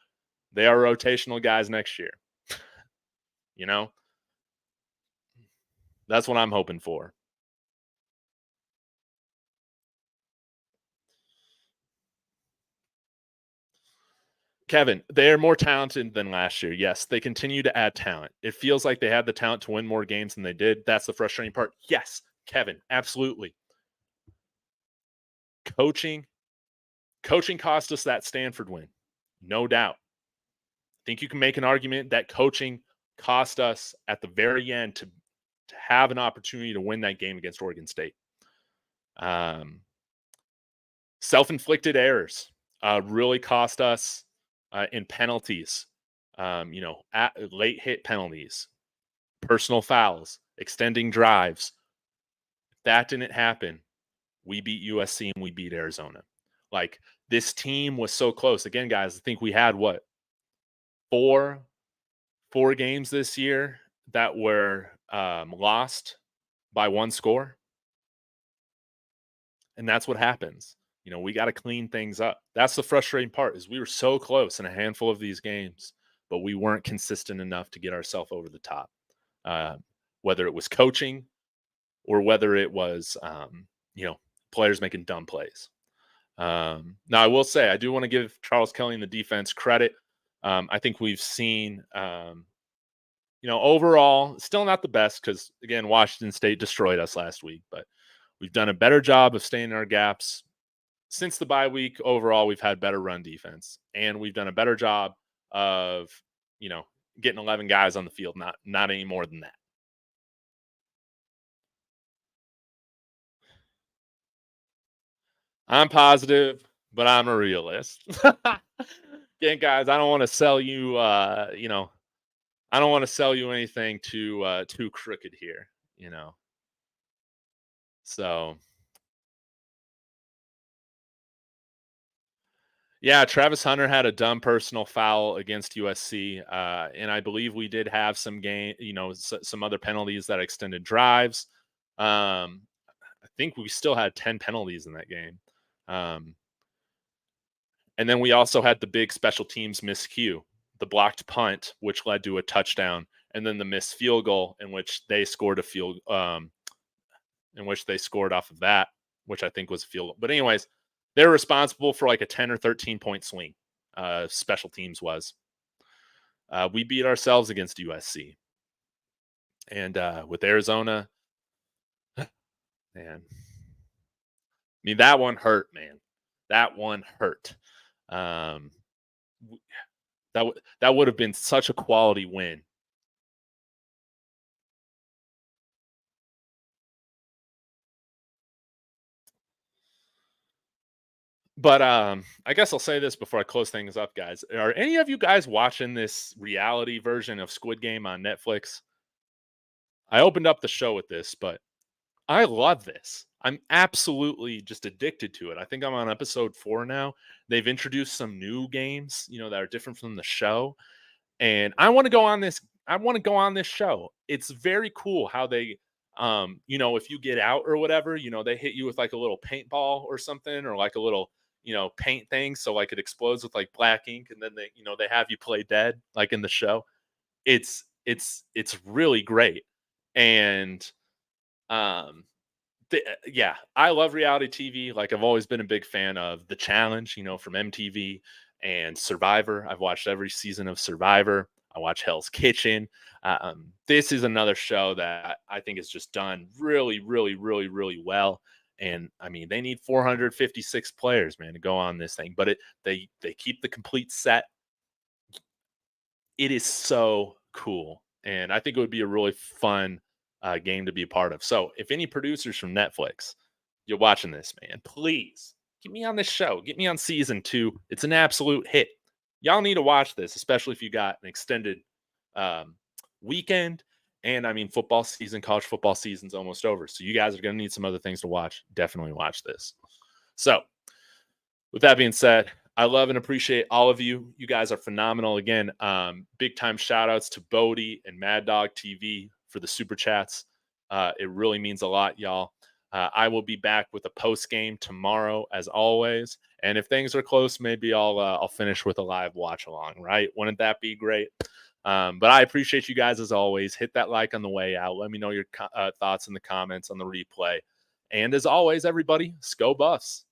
S1: they are rotational guys next year. You know, that's what I'm hoping for. Kevin, they're more talented than last year. Yes, they continue to add talent. It feels like they had the talent to win more games than they did. That's the frustrating part. Yes, Kevin, absolutely. Coaching, coaching cost us that Stanford win. No doubt. I think you can make an argument that coaching cost us at the very end to have an opportunity to win that game against Oregon State. Um, Self-inflicted errors really cost us in penalties. Late hit penalties, personal fouls, extending drives. If that didn't happen, we beat USC and we beat Arizona. Like this team was so close. Again, guys, I think we had what four games this year that were lost by one score, and that's what happens. We got to clean things up. That's the frustrating part is we were so close in a handful of these games, but we weren't consistent enough to get ourselves over the top. Uh, whether it was coaching or whether it was, players making dumb plays. Now, I will say I do want to give Charles Kelly and the defense credit. I think we've seen, overall, still not the best because, again, Washington State destroyed us last week, but we've done a better job of staying in our gaps. Since the bye week, overall, we've had better run defense, and we've done a better job of, getting 11 guys on the field, not any more than that. I'm positive, but I'm a realist. Again, guys, I don't want to sell you, I don't want to sell you anything too crooked here, you know. So yeah, Travis Hunter had a dumb personal foul against USC, and I believe we did have some some other penalties that extended drives. I think we still had 10 penalties in that game. Um, and then we also had the big special teams miscue, the blocked punt, which led to a touchdown, and then the missed field goal in which they scored in which they scored off of that, which I think was a field goal. But anyways, they're responsible for like a 10 or 13 point swing. Special teams was. We beat ourselves against USC, and with Arizona, man, I mean that one hurt, man. That one hurt. Um, that would have been such a quality win. But I guess I'll say this before I close things up, guys. Are any of you guys watching this reality version of Squid Game on Netflix? I opened up the show with this, but I love this. I'm absolutely just addicted to it. I think I'm on episode 4 now. They've introduced some new games, that are different from the show, and I want to go on this. I want to go on this show. It's very cool how they, if you get out or whatever, they hit you with like a little paintball or something, or like a little, paint thing, so like it explodes with like black ink, and then they have you play dead like in the show. It's really great, and um, yeah, I love reality TV. Like I've always been a big fan of The Challenge, from MTV, and Survivor. I've watched every season of Survivor. I watch Hell's Kitchen. This is another show that I think is just done really, really, really, really well. And I mean, they need 456 players, man, to go on this thing. But they keep the complete set. It is so cool. and I think it would be a really fun game to be a part of. So, if any producers from Netflix, you're watching this, man, please get me on this show. Get me on season 2. It's an absolute hit. Y'all need to watch this, especially if you got an extended um, weekend. And I mean, football season, college football season's almost over. So you guys are going to need some other things to watch. Definitely watch this. So, with that being said, I love and appreciate all of you. You guys are phenomenal. Again, big time shout outs to Bodie and Mad Dog TV for the super chats. It really means a lot, y'all. I will be back with a post game tomorrow, as always. And if things are close, maybe I'll finish with a live watch along. Right? Wouldn't that be great? But I appreciate you guys as always. Hit that like on the way out. Let me know your thoughts in the comments on the replay. And as always, everybody, Go Buffs.